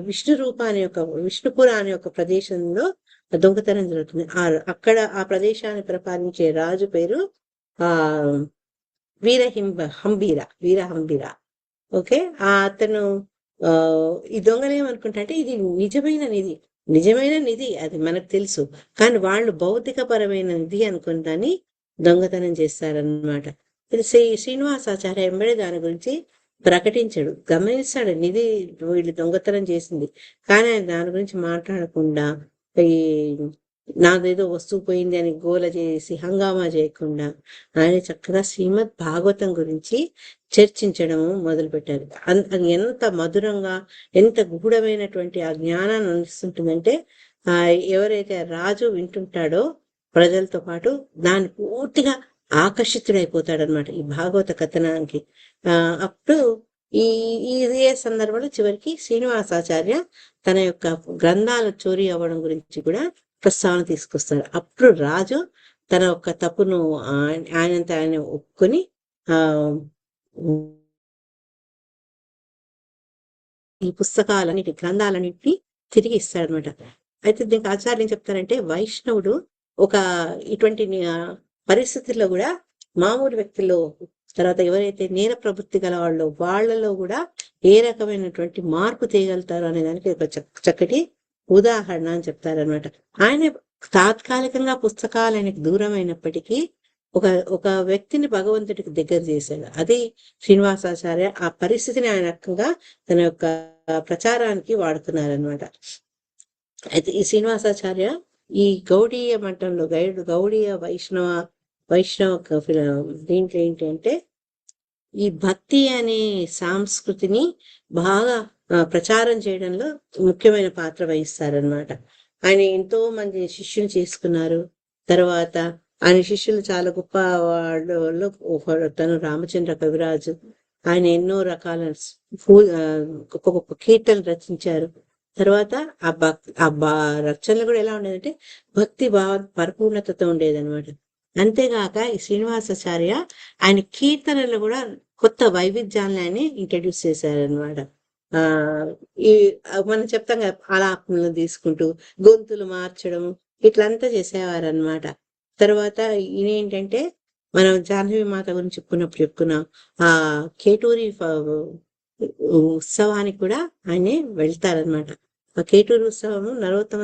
విష్ణు రూప అనే విష్ణుపుర అనే ఒక ప్రదేశంలో దొంగతనం జరుగుతుంది. అక్కడ ఆ ప్రదేశాన్ని పరిపాలించే రాజు పేరు వీరహంబీర. ఓకే, అతను ఈ దొంగలు ఏమనుకుంటా అంటే ఇది నిజమైన నిధి అది మనకు తెలుసు, కానీ వాళ్ళు భౌతికపరమైన నిధి అనుకుని దాన్ని దొంగతనం చేస్తారనమాట. ఇది శ్రీనివాసాచార్య ఎంబడే దాని గురించి ప్రకటించాడు, గమనిస్తాడు నిధి వీళ్ళు దొంగతనం చేసింది, కానీ ఆయన దాని గురించి మాట్లాడకుండా ఈ నాదేదో వస్తువు పోయింది అని గోల చేసి హంగామా చేయకుండా ఆయన చక్కగా శ్రీమద్ భాగవతం గురించి చర్చించడము మొదలుపెట్టారు. అది ఎంత మధురంగా, ఎంత గూఢమైనటువంటి ఆ జ్ఞానాన్ని అందిస్తుంటుందంటే ఎవరైతే రాజు వింటుంటాడో ప్రజలతో పాటు దాన్ని పూర్తిగా ఆకర్షితుడైపోతాడనమాట ఈ భాగవత కథనానికి. అప్పుడు ఇదే సందర్భంలో చివరికి శ్రీనివాసాచార్య తన యొక్క గ్రంథాలు చోరీ అవ్వడం గురించి కూడా ప్రస్తావన తీసుకొస్తాడు. అప్పుడు రాజు తన యొక్క తప్పును ఆయనంతా ఆయన ఒప్పుకొని ఈ గ్రంథాలన్నింటినీ తిరిగి ఇస్తాడనమాట. అయితే దీనికి ఆచార్యం చెప్తారంటే వైష్ణవుడు ఒక ఇటువంటి పరిస్థితుల్లో కూడా మామూలు వ్యక్తుల్లో, తర్వాత ఎవరైతే నేర ప్రవృత్తి గల వాళ్ళలో కూడా ఏ రకమైనటువంటి మార్పు తేయగలుగుతారు అనే దానికి ఒక చక్కటి ఉదాహరణ అని చెప్తారనమాట. ఆయన తాత్కాలికంగా పుస్తకాలు ఆయనకు దూరం అయినప్పటికీ ఒక వ్యక్తిని భగవంతుడికి దగ్గర చేశాడు. అది శ్రీనివాసాచార్య. ఆ పరిస్థితిని ఆయన రకంగా తన యొక్క ప్రచారానికి వాడుతున్నారనమాట. అయితే ఈ శ్రీనివాసాచార్య ఈ గౌడీయ మఠంలో గౌడీయ వైష్ణవ దీంట్లో ఏంటంటే ఈ భక్తి అనే సంస్కృతిని బాగా ప్రచారం చేయడంలో ముఖ్యమైన పాత్ర వహిస్తారనమాట. ఆయన ఎంతో మంది శిష్యులు చేసుకున్నారు. తర్వాత ఆయన శిష్యులు చాలా గొప్ప వాళ్ళు తను రామచంద్ర కవిరాజు. ఆయన ఎన్నో రకాల గొప్ప గొప్ప కీర్తనలు రచించారు. తర్వాత రచనలు కూడా ఎలా ఉండేదంటే భక్తి భావ పరిపూర్ణతతో ఉండేదన్నమాట. అంతేగాక ఈ శ్రీనివాసాచార్య ఆయన కీర్తనలు కూడా కొత్త వైవిధ్యాలను ఆయన ఇంట్రడ్యూస్ చేశారనమాట. ఈ మనం చెప్తాం కదా, ఆలాపనలు తీసుకుంటూ గొంతులు మార్చడం ఇట్లంతా చేసేవారనమాట. తర్వాత ఈయనేంటంటే మనం జాహ్నవి మాత గురించి చెప్పుకున్నాం. ఆ కేటూరి ఉత్సవానికి కూడా ఆయనే వెళ్తారనమాట. ఆ కేటూరి ఉత్సవము నరోత్తమ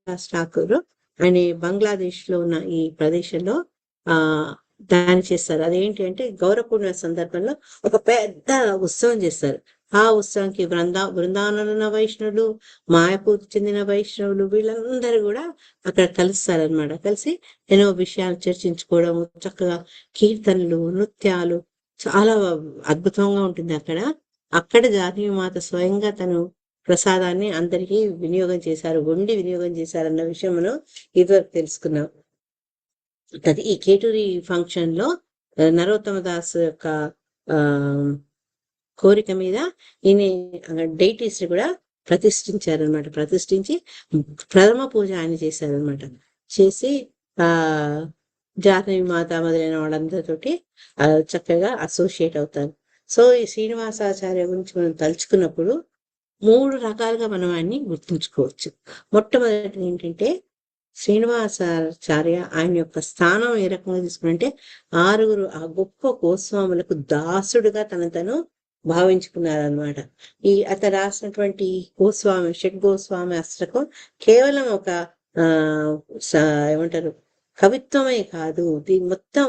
దాస్ ఠాకూర్ ఆయన బంగ్లాదేశ్ లో ఉన్న ఈ ప్రదేశంలో దాన్ని చేస్తారు. అదేంటి అంటే గౌరపూర్ణిమ సందర్భంలో ఒక పెద్ద ఉత్సవం చేస్తారు. ఆ ఉత్సవానికి బృందావనంలో ఉన్న వైష్ణవులు, మాయాపూర్కి చెందిన వైష్ణవులు వీళ్ళందరూ కూడా అక్కడ కలుస్తారనమాట. కలిసి ఎన్నో విషయాలు చర్చించుకోవడం, చక్కగా కీర్తనలు, నృత్యాలు చాలా అద్భుతంగా ఉంటుంది అక్కడ జాహ్నవి మాత స్వయంగా తను ప్రసాదాన్ని అందరికీ వినియోగం చేశారు, వండి వినియోగం చేశారన్న విషయం మనం ఇదివరకు తెలుసుకున్నాం. ఈ కేటూరి ఫంక్షన్ లో నరోత్తమ దాస్ యొక్క కోరిక మీద ఈయన డైటీస్ కూడా ప్రతిష్ఠించారనమాట. ప్రతిష్ఠించి ప్రథమ పూజ ఆయన చేశారనమాట. చేసి ఆ జాహ్నవి మాత మొదలైన వాళ్ళందరితోటి చక్కగా అసోసియేట్ అవుతారు. సో ఈ శ్రీనివాసాచార్య గురించి మనం తలుచుకున్నప్పుడు 3 రకాలుగా మనం ఆయన్ని గుర్తుంచుకోవచ్చు. మొట్టమొదటి ఏంటంటే శ్రీనివాసాచార్య ఆయన యొక్క స్థానం ఏ రకంగా తీసుకున్నంటే 6 ఆ గొప్ప గోస్వాములకు దాసుడుగా తను భావించుకున్నారనమాట. అతను రాసినటువంటి గోస్వామి షడ్ గోస్వామి అష్టకం కేవలం ఒక ఏమంటారు కవిత్వమే కాదు, దీని మొత్తం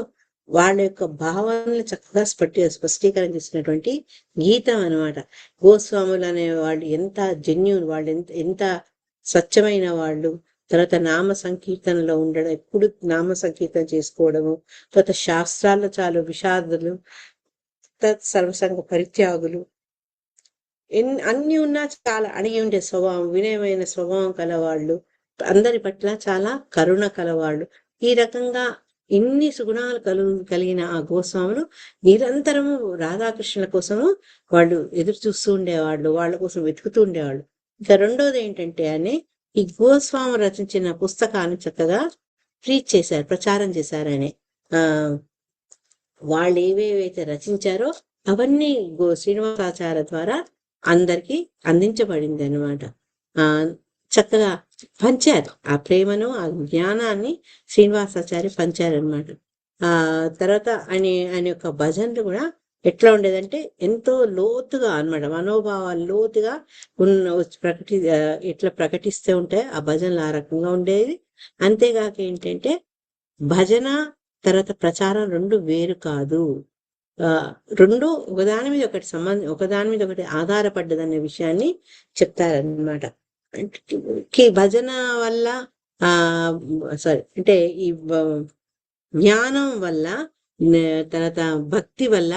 వాళ్ళ యొక్క భావాలను చక్కగా స్పష్టీకరణ చేసినటువంటి గీతం అనమాట. గోస్వాములు అనే వాళ్ళు ఎంత జెన్యూన్, వాళ్ళు ఎంత స్వచ్ఛమైన వాళ్ళు. తర్వాత నామ సంకీర్తనలో ఉండడం, ఎప్పుడు నామ సంకీర్తన చేసుకోవడము, తర్వాత శాస్త్రాల్లో చాలా విషాదులు, సర్వసంగ పరిత్యాగులు, అన్ని ఉన్నా చాలా అడిగి ఉండే స్వభావం, వినయమైన స్వభావం కలవాళ్ళు, అందరి పట్ల చాలా కరుణ కలవాళ్ళు. ఈ రకంగా ఇన్ని సుగుణాలు కలిగిన ఆ గోస్వాములు నిరంతరము రాధాకృష్ణుల కోసము వాళ్ళు ఎదురు చూస్తూ ఉండేవాళ్ళు, వాళ్ళ కోసం వెతుకుతూ ఉండేవాళ్ళు. ఇంకా రెండోది ఏంటంటే అని ఈ గోస్వామి రచించిన పుస్తకాన్ని చక్కగా ప్రీచ్ చేశారు, ప్రచారం చేశారు. ఆయన వాళ్ళు ఏవేవైతే రచించారో అవన్నీ శ్రీనివాసాచార్య ద్వారా అందరికీ అందించబడింది అనమాట. చక్కగా పంచారు ఆ ప్రేమను, ఆ జ్ఞానాన్ని శ్రీనివాసాచార్య పంచారనమాట. తర్వాత ఆయన యొక్క భజనలు కూడా ఎట్లా ఉండేదంటే ఎంతో లోతుగా అన్నమాట, మనోభావాలు లోతుగా ఎట్లా ప్రకటిస్తూ ఉంటే ఆ భజనలు ఆ రకంగా ఉండేది. అంతేగాక ఏంటంటే భజన తర్వాత ప్రచారం రెండు వేరు కాదు, రెండు ఒకదాని మీద ఒకటి ఆధారపడ్డదనే విషయాన్ని చెప్తారనమాట. భజన వల్ల అంటే ఈ జ్ఞానం వల్ల, తర్వాత భక్తి వల్ల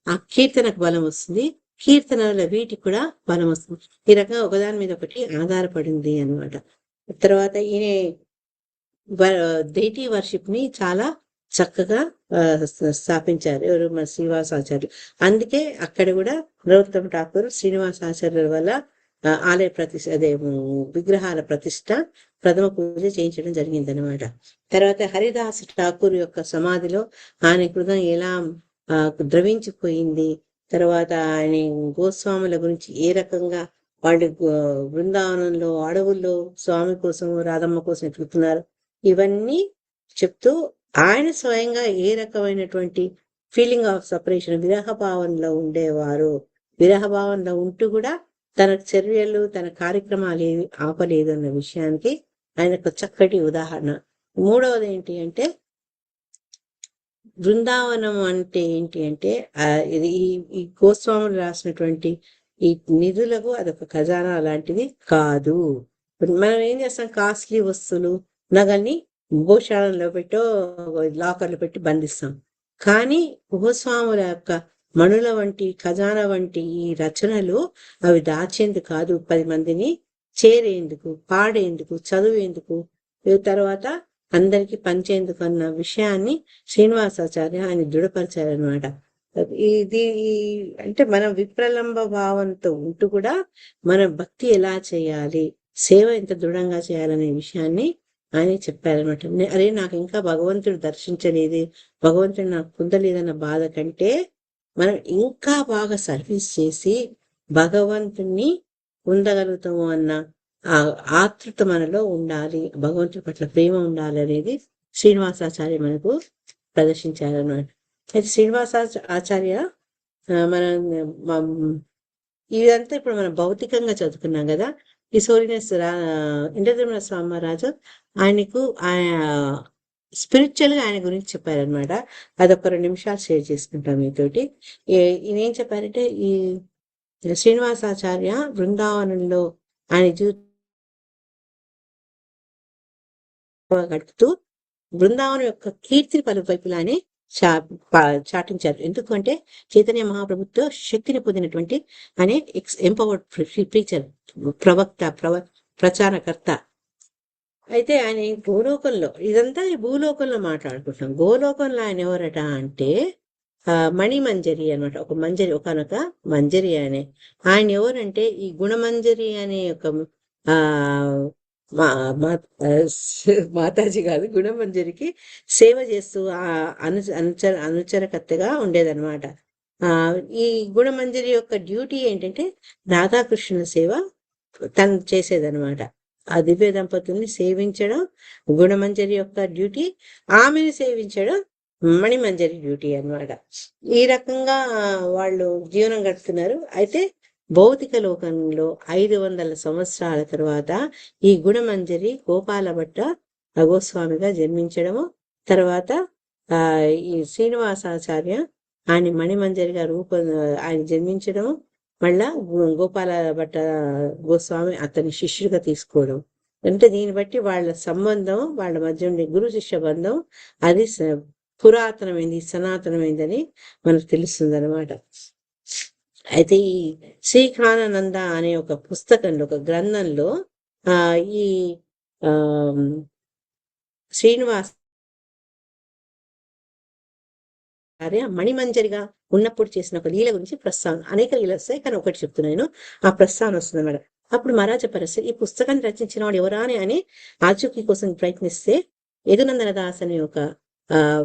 ఆ కీర్తనకు బలం వస్తుంది, కీర్తన వల్ల వీటికి కూడా బలం వస్తుంది. ఈ రకంగా ఒకదాని మీద ఒకటి ఆధారపడింది అనమాట. తర్వాత ఈయన డైటీ వర్షిప్ ని చాలా చక్కగా స్థాపించారు ఎవరు, మన శ్రీనివాసాచార్యులు. అందుకే అక్కడ కూడా నరోత్తమ ఠాకూర్ శ్రీనివాసాచార్యుల వల్ల ఆలయ విగ్రహాల ప్రతిష్ట, ప్రథమ పూజ చేయించడం జరిగింది అనమాట. తర్వాత హరిదాస్ ఠాకూర్ యొక్క సమాధిలో ఆయన హృదయం ఎలా ద్రవించిపోయింది, తర్వాత ఆయన గోస్వాముల గురించి ఏ రకంగా వాళ్ళు బృందావనంలో అడవుల్లో స్వామి కోసం రాధమ్మ కోసం ఎదుగుతున్నారు, ఇవన్నీ చెప్తూ ఆయన స్వయంగా ఏ రకమైనటువంటి ఫీలింగ్ ఆఫ్ సపరేషన్, విరహభావంలో ఉండేవారు, విరహభావంలో ఉంటూ కూడా తన చర్యలు తన కార్యక్రమాలు ఏవి ఆపలేదు అన్న విషయానికి ఆయనకు చక్కటి ఉదాహరణ. మూడవది ఏంటి అంటే బృందావనం అంటే ఏంటి అంటే ఇది ఈ గోస్వాములు రాసినటువంటి ఈ నిధులకు అదొక ఖజానా లాంటిది కాదు. మనం ఏం చేస్తాం, కాస్ట్లీ వస్తువులు నగల్ని గోశాలలో పెట్టో లాకర్లు పెట్టి బంధిస్తాం. కానీ గోస్వాముల యొక్క మణుల వంటి ఖజానా వంటి ఈ రచనలు అవి దాచేందుకు కాదు, 10 మందిని చేరేందుకు, పాడేందుకు, చదివేందుకు, తర్వాత అందరికీ పంచేందుకు అన్న విషయాన్ని శ్రీనివాసాచార్య ఆయన దృఢపరిచారనమాట. ఇది అంటే మనం విప్రలంబ భావంతో ఉంటూ కూడా మన భక్తి ఎలా చేయాలి, సేవ ఎంత దృఢంగా చేయాలనే విషయాన్ని ఆయన చెప్పారనమాట. అరే నాకు ఇంకా భగవంతుడు దర్శించలేదు, భగవంతుడు నాకు పొందలేదన్న బాధ కంటే మనం ఇంకా బాగా సర్వీస్ చేసి భగవంతుణ్ణి పొందగలుగుతాము అన్న ఆతృత మనలో ఉండాలి, భగవంతుడి పట్ల ప్రేమ ఉండాలి అనేది శ్రీనివాసాచార్య మనకు ప్రదర్శించారన్నమాట. అయితే శ్రీనివాసాచార్య ఇదంతా ఇప్పుడు మనం భౌతికంగా చదువుకున్నాం కదా. ఈ సోరినెస్ ఇంద్రద్యుమ్న స్వామి మహారాజు ఆయనకు స్పిరిచువల్ గా ఆయన గురించి చెప్పారనమాట. అదొక 2 నిమిషాలు షేర్ చేసుకుంటాం మీతోటి. ఈయనేం చెప్పారంటే ఈ శ్రీనివాసాచార్య బృందావనంలో ఆయన గడుపుతూ బృందావనం యొక్క కీర్తిని పలువైపులానే చాటించారు. ఎందుకంటే చైతన్య మహాప్రభుత్వ శక్తిని పొందినటువంటి అనే ఎంపవర్డ్ ప్రీచర్, ప్రవక్త, ప్రచారకర్త. అయితే ఆయన భూలోకంలో, ఇదంతా ఈ భూలోకంలో మాట్లాడుకుంటాం. గోలోకంలో ఆయన ఎవరట అంటే మణిమంజరి అనమాట. ఒక మంజరి, ఒకనొక మంజరి ఆయన ఎవరంటే ఈ గుణమంజరి అనే ఒక ఆ మా మాతాజీ కాదు, గుణమంజరికి సేవ చేస్తూ అనుచరకత్తగా ఉండేదన్నమాట. ఈ గుణమంజరి యొక్క డ్యూటీ ఏంటంటే రాధాకృష్ణుల సేవ తను చేసేదనమాట. ఆ దివ్య దంపతుల్ని సేవించడం గుణమంజరి యొక్క డ్యూటీ, ఆమెను సేవించడం మణిమంజరి డ్యూటీ అన్నమాట. ఈ రకంగా వాళ్ళు జీవనం గడుపుతున్నారు. అయితే భౌతిక లోకంలో 500 సంవత్సరాల తర్వాత ఈ గుణమంజరి గోపాల భట్ట గోస్వామిగా జన్మించడము, తర్వాత ఈ శ్రీనివాసాచార్య ఆయన మణిమంజరిగా ఆయన జన్మించడము, మళ్ళా గోపాల భట్ట గోస్వామి అతని శిష్యుడిగా తీసుకోవడం. అంటే దీన్ని బట్టి వాళ్ళ సంబంధం, వాళ్ళ మధ్య ఉండే గురు శిష్య బంధం అది పురాతనమైంది, సనాతనమైందని మనకు తెలుస్తుంది అనమాట. అయితే ఈ శ్రీకానానంద అనే ఒక పుస్తకంలో, ఒక గ్రంథంలో ఈ శ్రీనివాస మణిమంజరిగా ఉన్నప్పుడు చేసిన ఒక లీల గురించి ప్రస్తావన, అనేక లీలలు వస్తాయి కానీ ఒకటి చెప్తున్నాను, ఆ ప్రస్తావన వస్తుంది అన్నమాట. అప్పుడు మహారాజ పరశురామ్ ఈ పుస్తకాన్ని రచించిన వాడు ఎవరా అని ఆచూకీ కోసం ప్రయత్నిస్తే యదునందన దాస్ అనే ఒక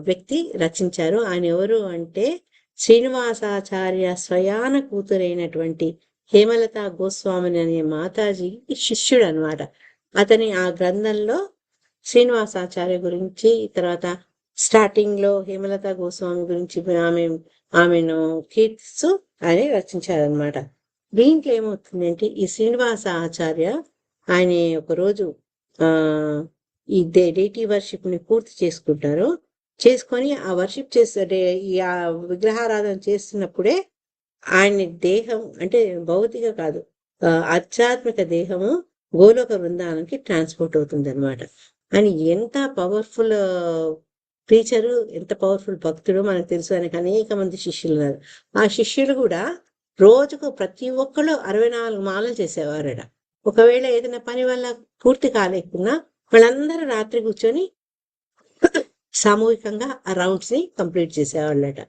వ్యక్తి రచించారు. ఆయన ఎవరు అంటే శ్రీనివాసాచార్య స్వయాన కూతురైనటువంటి హేమలత గోస్వామి అనే మాతాజీ శిష్యుడు అనమాట. అతని ఆ గ్రంథంలో శ్రీనివాసాచార్య గురించి, తర్వాత స్టార్టింగ్ లో హేమలత గోస్వామి గురించి ఆమెను కీర్తిస్తూ ఆయన రచించారనమాట. దీంట్లో ఏమవుతుందంటే ఈ శ్రీనివాస ఆచార్య ఆయన ఒకరోజు ఈ డేటీ వర్షిప్ ని పూర్తి చేసుకుంటారు. చేసుకొని ఆ వర్షిప్ చేస్తే ఈ విగ్రహారాధన చేస్తున్నప్పుడే ఆయన దేహం, అంటే భౌతిక కాదు ఆధ్యాత్మిక దేహము గోలోక బృందానికి ట్రాన్స్పోర్ట్ అవుతుంది అనమాట. అని ఎంత పవర్ఫుల్ టీచరు, ఎంత పవర్ఫుల్ భక్తుడు మనకు తెలుసు. ఆయనకు అనేక మంది శిష్యులు ఉన్నారు. ఆ శిష్యులు కూడా రోజుకు ప్రతి ఒక్కళ్ళు 64 మాలలు చేసేవారట. ఒకవేళ ఏదైనా పని వల్ల పూర్తి కాలేకున్నా వాళ్ళందరూ రాత్రి కూర్చొని సామూహికంగా ఆ రౌండ్స్ ని కంప్లీట్ చేసేవాళ్ళట.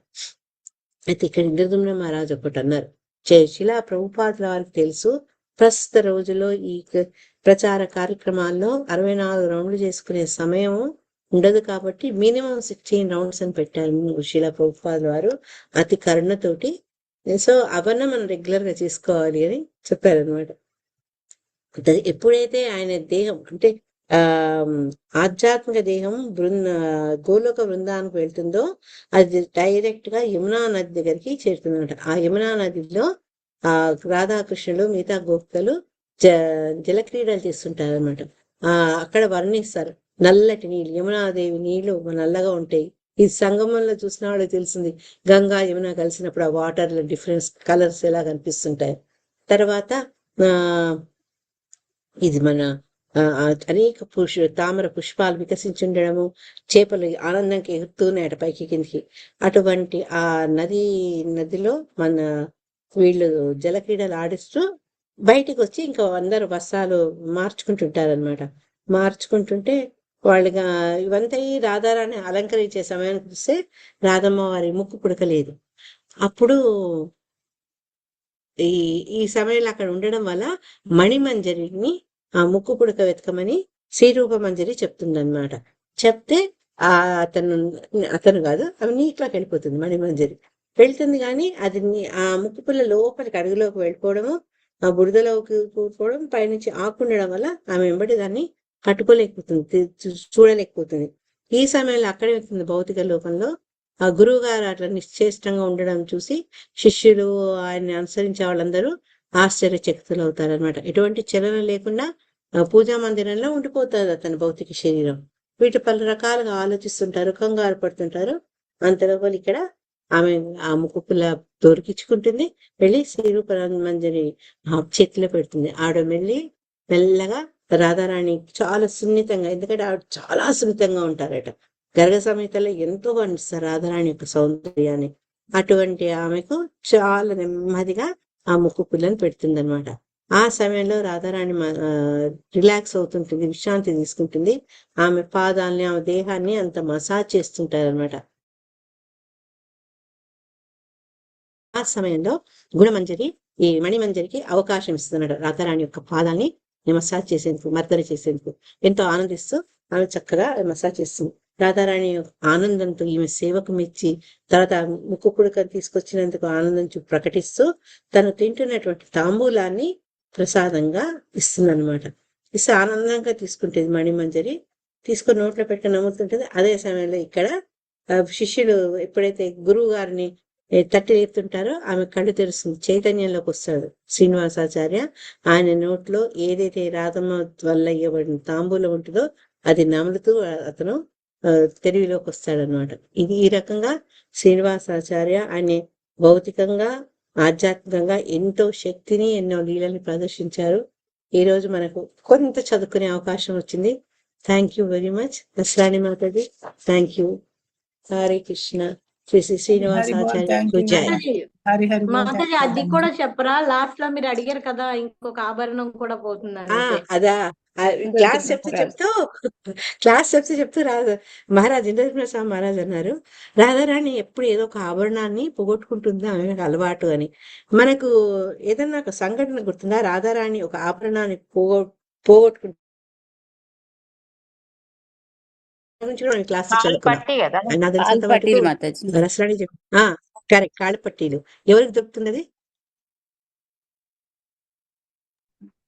అయితే ఇక్కడ ఇంద్రదుమ్న మహారాజు ఒకటి అన్నారు, శిలా ప్రభుపాదుల వారికి తెలుసు ప్రస్తుత రోజుల్లో ఈ ప్రచార కార్యక్రమాల్లో 64 రౌండ్లు చేసుకునే సమయం ఉండదు కాబట్టి మినిమం 16 రౌండ్స్ అని పెట్టారు శిలా ప్రభుపాదుల వారు అతి కరుణతోటి. సో అవన్నీ మనం రెగ్యులర్ గా చేసుకోవాలి అని చెప్పారనమాట. ఎప్పుడైతే ఆయన దేహం, అంటే ఆధ్యాత్మిక దేహం గోలోక బృందానికి వెళ్తుందో అది డైరెక్ట్ గా యమునా నది దగ్గరికి చేరుతుందన్నమాట. ఆ యమునా నదిలో రాధాకృష్ణులు మిగతా గోపికలు జలక్రీడలు చేస్తుంటారు అనమాట. అక్కడ వర్ణిస్తారు నల్లటి నీళ్ళు, యమునాదేవి నీళ్లు నల్లగా ఉంటాయి. ఈ సంగమంలో చూసిన వాళ్ళకి తెలిసింది, గంగా యమున కలిసినప్పుడు ఆ వాటర్ లో డిఫరెన్స్ కలర్స్ ఎలా కనిపిస్తుంటాయి. తర్వాత ఇది మన అనేక తామర పుష్పాలు వికసించి ఉండడము, చేపలు ఆనందంగా ఎగురుతూనే అటు పైకి కిందికి. అటువంటి ఆ నదిలో మన వీళ్ళు జలక్రీడలు ఆడిస్తూ బయటికి వచ్చి ఇంకా అందరూ వస్త్రాలు మార్చుకుంటుంటారనమాట. మార్చుకుంటుంటే వాళ్ళుగా ఇవంతా రాధారాన్ని అలంకరించే సమయానికి చూస్తే రాధమ్మ వారి ముక్కు పుడకలేదు. అప్పుడు ఈ సమయంలో అక్కడ ఉండడం వల్ల మణిమంజరిని ఆ ముక్కు పుడక వెతకమని శ్రీరూప మంజరి చెప్తుందన్నమాట. చెప్తే అతను కాదు, అవి నీటిలోకి వెళ్ళిపోతుంది. మణిమంజరి వెళ్తుంది కానీ అది ఆ ముక్కు పుల్ల లోపలికి అడుగులోకి వెళ్ళిపోవడము, ఆ బురదలోకి కూర్చోవడం, పైనుంచి ఆకుండడం వల్ల ఆమె వెంబడి దాన్ని పట్టుకోలేకపోతుంది, చూడలేకపోతుంది. ఈ సమయంలో అక్కడే వెళ్తుంది భౌతిక లోకంలో. ఆ గురువు గారు అట్లా నిశ్చేష్టంగా ఉండడం చూసి శిష్యులు ఆయన్ని అనుసరించే వాళ్ళందరూ ఆశ్చర్యచకితులు అవుతారనమాట. ఎటువంటి చలనం లేకుండా పూజా మందిరంలో ఉండిపోతుంది అతని భౌతిక శరీరం. వీటి పలు రకాలుగా ఆలోచిస్తుంటారు, కంగారు పడుతుంటారు. అంతలోపల ఇక్కడ ఆమె ఆ ముక్కుపుల్ల దొరికించుకుంటుంది, వెళ్ళి శ్రీరూప మంజరి చేతిలో పెడుతుంది. ఆవిడ మెల్లగా రాధారాణి చాలా సున్నితంగా, ఎందుకంటే ఆవిడ చాలా సున్నితంగా ఉంటారట. గర్గ సమేతలో ఎంతో వర్ణిస్తారు రాధారాణి యొక్క సౌందర్యాన్ని. అటువంటి ఆమెకు చాలా నెమ్మదిగా ఆ ముక్కు పుల్లని పెడుతుంది అనమాట. ఆ సమయంలో రాధారాణి రిలాక్స్ అవుతుంటుంది, విశ్రాంతి తీసుకుంటుంది. ఆమె పాదాలని, ఆమె దేహాన్ని అంత మసాజ్ చేస్తుంటారనమాట. ఆ సమయంలో గుణమంజరి ఈ మణిమంజరికి అవకాశం ఇస్తున్నాడు రాధారాణి యొక్క పాదాన్ని మసాజ్ చేసేందుకు, మర్దన చేసేందుకు. ఎంతో ఆనందిస్తూ ఆమె చక్కగా మసాజ్ చేస్తుంది. రాధారాణి ఆనందంతో ఈమె సేవకు మెచ్చి తర్వాత ముక్కు పుడకను తీసుకొచ్చినందుకు ఆనందం ప్రకటిస్తూ తను తింటున్నటువంటి తాంబూలాన్ని ప్రసాదంగా ఇస్తుందన్నమాట. ఇస్తే ఆనందంగా తీసుకుంటేది మణిమంజరి, తీసుకొని నోట్లో పెట్టుకుని నమ్ముతుంటది. అదే సమయంలో ఇక్కడ శిష్యుడు ఎప్పుడైతే గురువు గారిని తట్టి లేపుతుంటారో ఆమె కళ్ళు తెరుస్తుంది, చైతన్యంలోకి వస్తాడు శ్రీనివాసాచార్య. ఆయన నోట్లో ఏదైతే రాధమ్మ వల్ల ఇవ్వబడిన తాంబూలం ఉంటుందో అది నములుతూ అతను తెలివిలోకి వస్తాడనమాట. ఇది ఈ రకంగా శ్రీనివాసాచార్య ఆయన భౌతికంగా ఆధ్యాత్మికంగా ఎంతో శక్తిని ఎన్నో లీలని ప్రదర్శించారు. ఈ రోజు మనకు కొంత చదువుకునే అవకాశం వచ్చింది. థ్యాంక్ యూ వెరీ మచ్ దసరాణి మాతాజీ. Thank you. హరే కృష్ణ. శ్రీ శ్రీ శ్రీనివాసాచార్య జై. మాతాజీ అది కూడా చెప్పరా, లాస్ట్ లో మీరు అడిగారు కదా ఇంకొక ఆభరణం కూడా పోతుందని. అదా క్లాస్ చెప్తూ మహారాజ్ ఇంద్రజ స్వామి మహారాజ్ అన్నారు, రాధారాణి ఎప్పుడు ఏదో ఒక ఆభరణాన్ని పోగొట్టుకుంటుందా ఆమెకు అలవాటు అని. మనకు ఏదన్నా ఒక సంఘటన గుర్తుందా? రాధారాణి ఒక ఆభరణాన్ని పోగొట్టుకుంటు క్లాస్ కరెక్ట్. కాళ్ళ పట్టీలు ఎవరికి దొరుకుతుంది? అది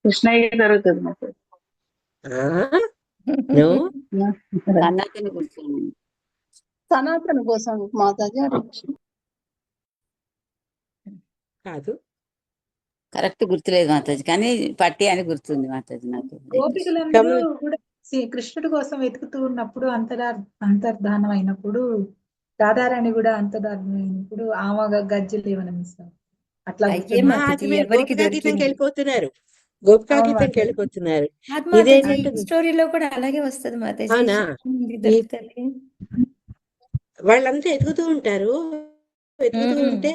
కృష్ణయ్య దొరుకుతుంది. సనాతన కోసం మాతాజీ కాదు, కరెక్ట్ గుర్తులేదు మాతాజీ, కానీ పట్టి అని గుర్తుంది మాతాజీ నాకు. గోపికలందరూ కూడా కృష్ణుడి కోసం వెతుకుతూ ఉన్నప్పుడు అంతర్ధానం అయినప్పుడు, రాధారాణి కూడా అంతర్ధానం అయినప్పుడు ఆమె గజ్జలు ఏమైనా మిస్ అట్లా గోపికాగీతంకి వెళ్ళిపోతున్నారు. గోపికాగీతంకి వెళ్ళిపోతున్నారు. స్టోరీలో కూడా అలాగే వస్తుంది మాతాజీ. అవునా? వాళ్ళంతా ఎదుగుతూ ఉంటారు. వెతుకుతూ ఉంటే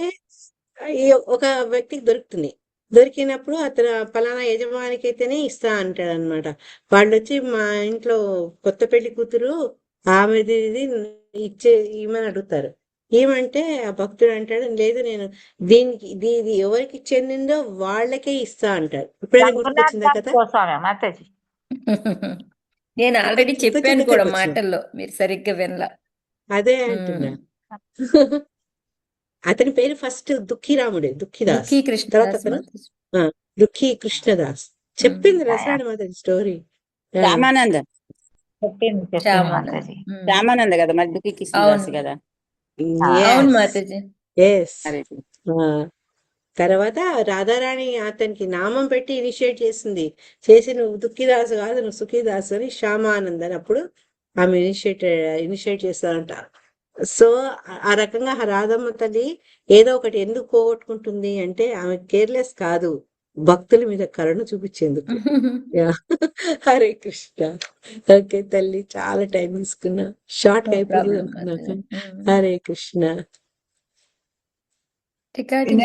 ఒక వ్యక్తికి దొరుకుతుంది. దొరికినప్పుడు అతను పలానా యజమానికి అయితేనే ఇస్తా అంటాడు అనమాట. వాళ్ళు వచ్చి మా ఇంట్లో కొత్త పెళ్లి కూతురు ఆమెది ఇమ్మని అడుగుతారు. ఏమంటే ఆ భక్తుడు అంటాడు, లేదు నేను ఇది ఎవరికి చెందిందో వాళ్ళకే ఇస్తా అంటాడు. ఇప్పుడైనా గుర్తొచ్చిందా కదా? నేను ఆల్రెడీ చెప్పాను కూడా మాటల్లో, మీరు సరిగ్గా వినలా. అదే అంటున్నా. అతని పేరు ఫస్ట్ దుఃఖీరాముడే, దుఃఖీదాస్. తర్వాత అతను దుఃఖీ కృష్ణదాస్. చెప్పింది రసాయన మాతాజీ స్టోరీ. రామానంద కదా మరి దుఃఖీ కృష్ణదాస్ కదా. తర్వాత రాధారాణి అతనికి నామం పెట్టి ఇనిషియేట్ చేసి నువ్వు దుఃఖీదాసు కాదు, నువ్వు సుఖీదాసు అని శ్యామానంద్ అని అప్పుడు ఆమె ఇనిషియేట్ చేస్తారంట. సో ఆ రకంగా రాధమ్మ తల్లి ఏదో ఒకటి ఎందుకు పోగొట్టుకుంటుంది అంటే ఆమె కేర్లెస్ కాదు, భక్తుల మీద కరుణ చూపించేందుకు. హరే కృష్ణ. ఓకే తల్లి, చాలా టైం తీసుకున్నా, షార్ట్ అయిపోయింది అనుకున్నాక. హరే కృష్ణ. రికార్డింగ్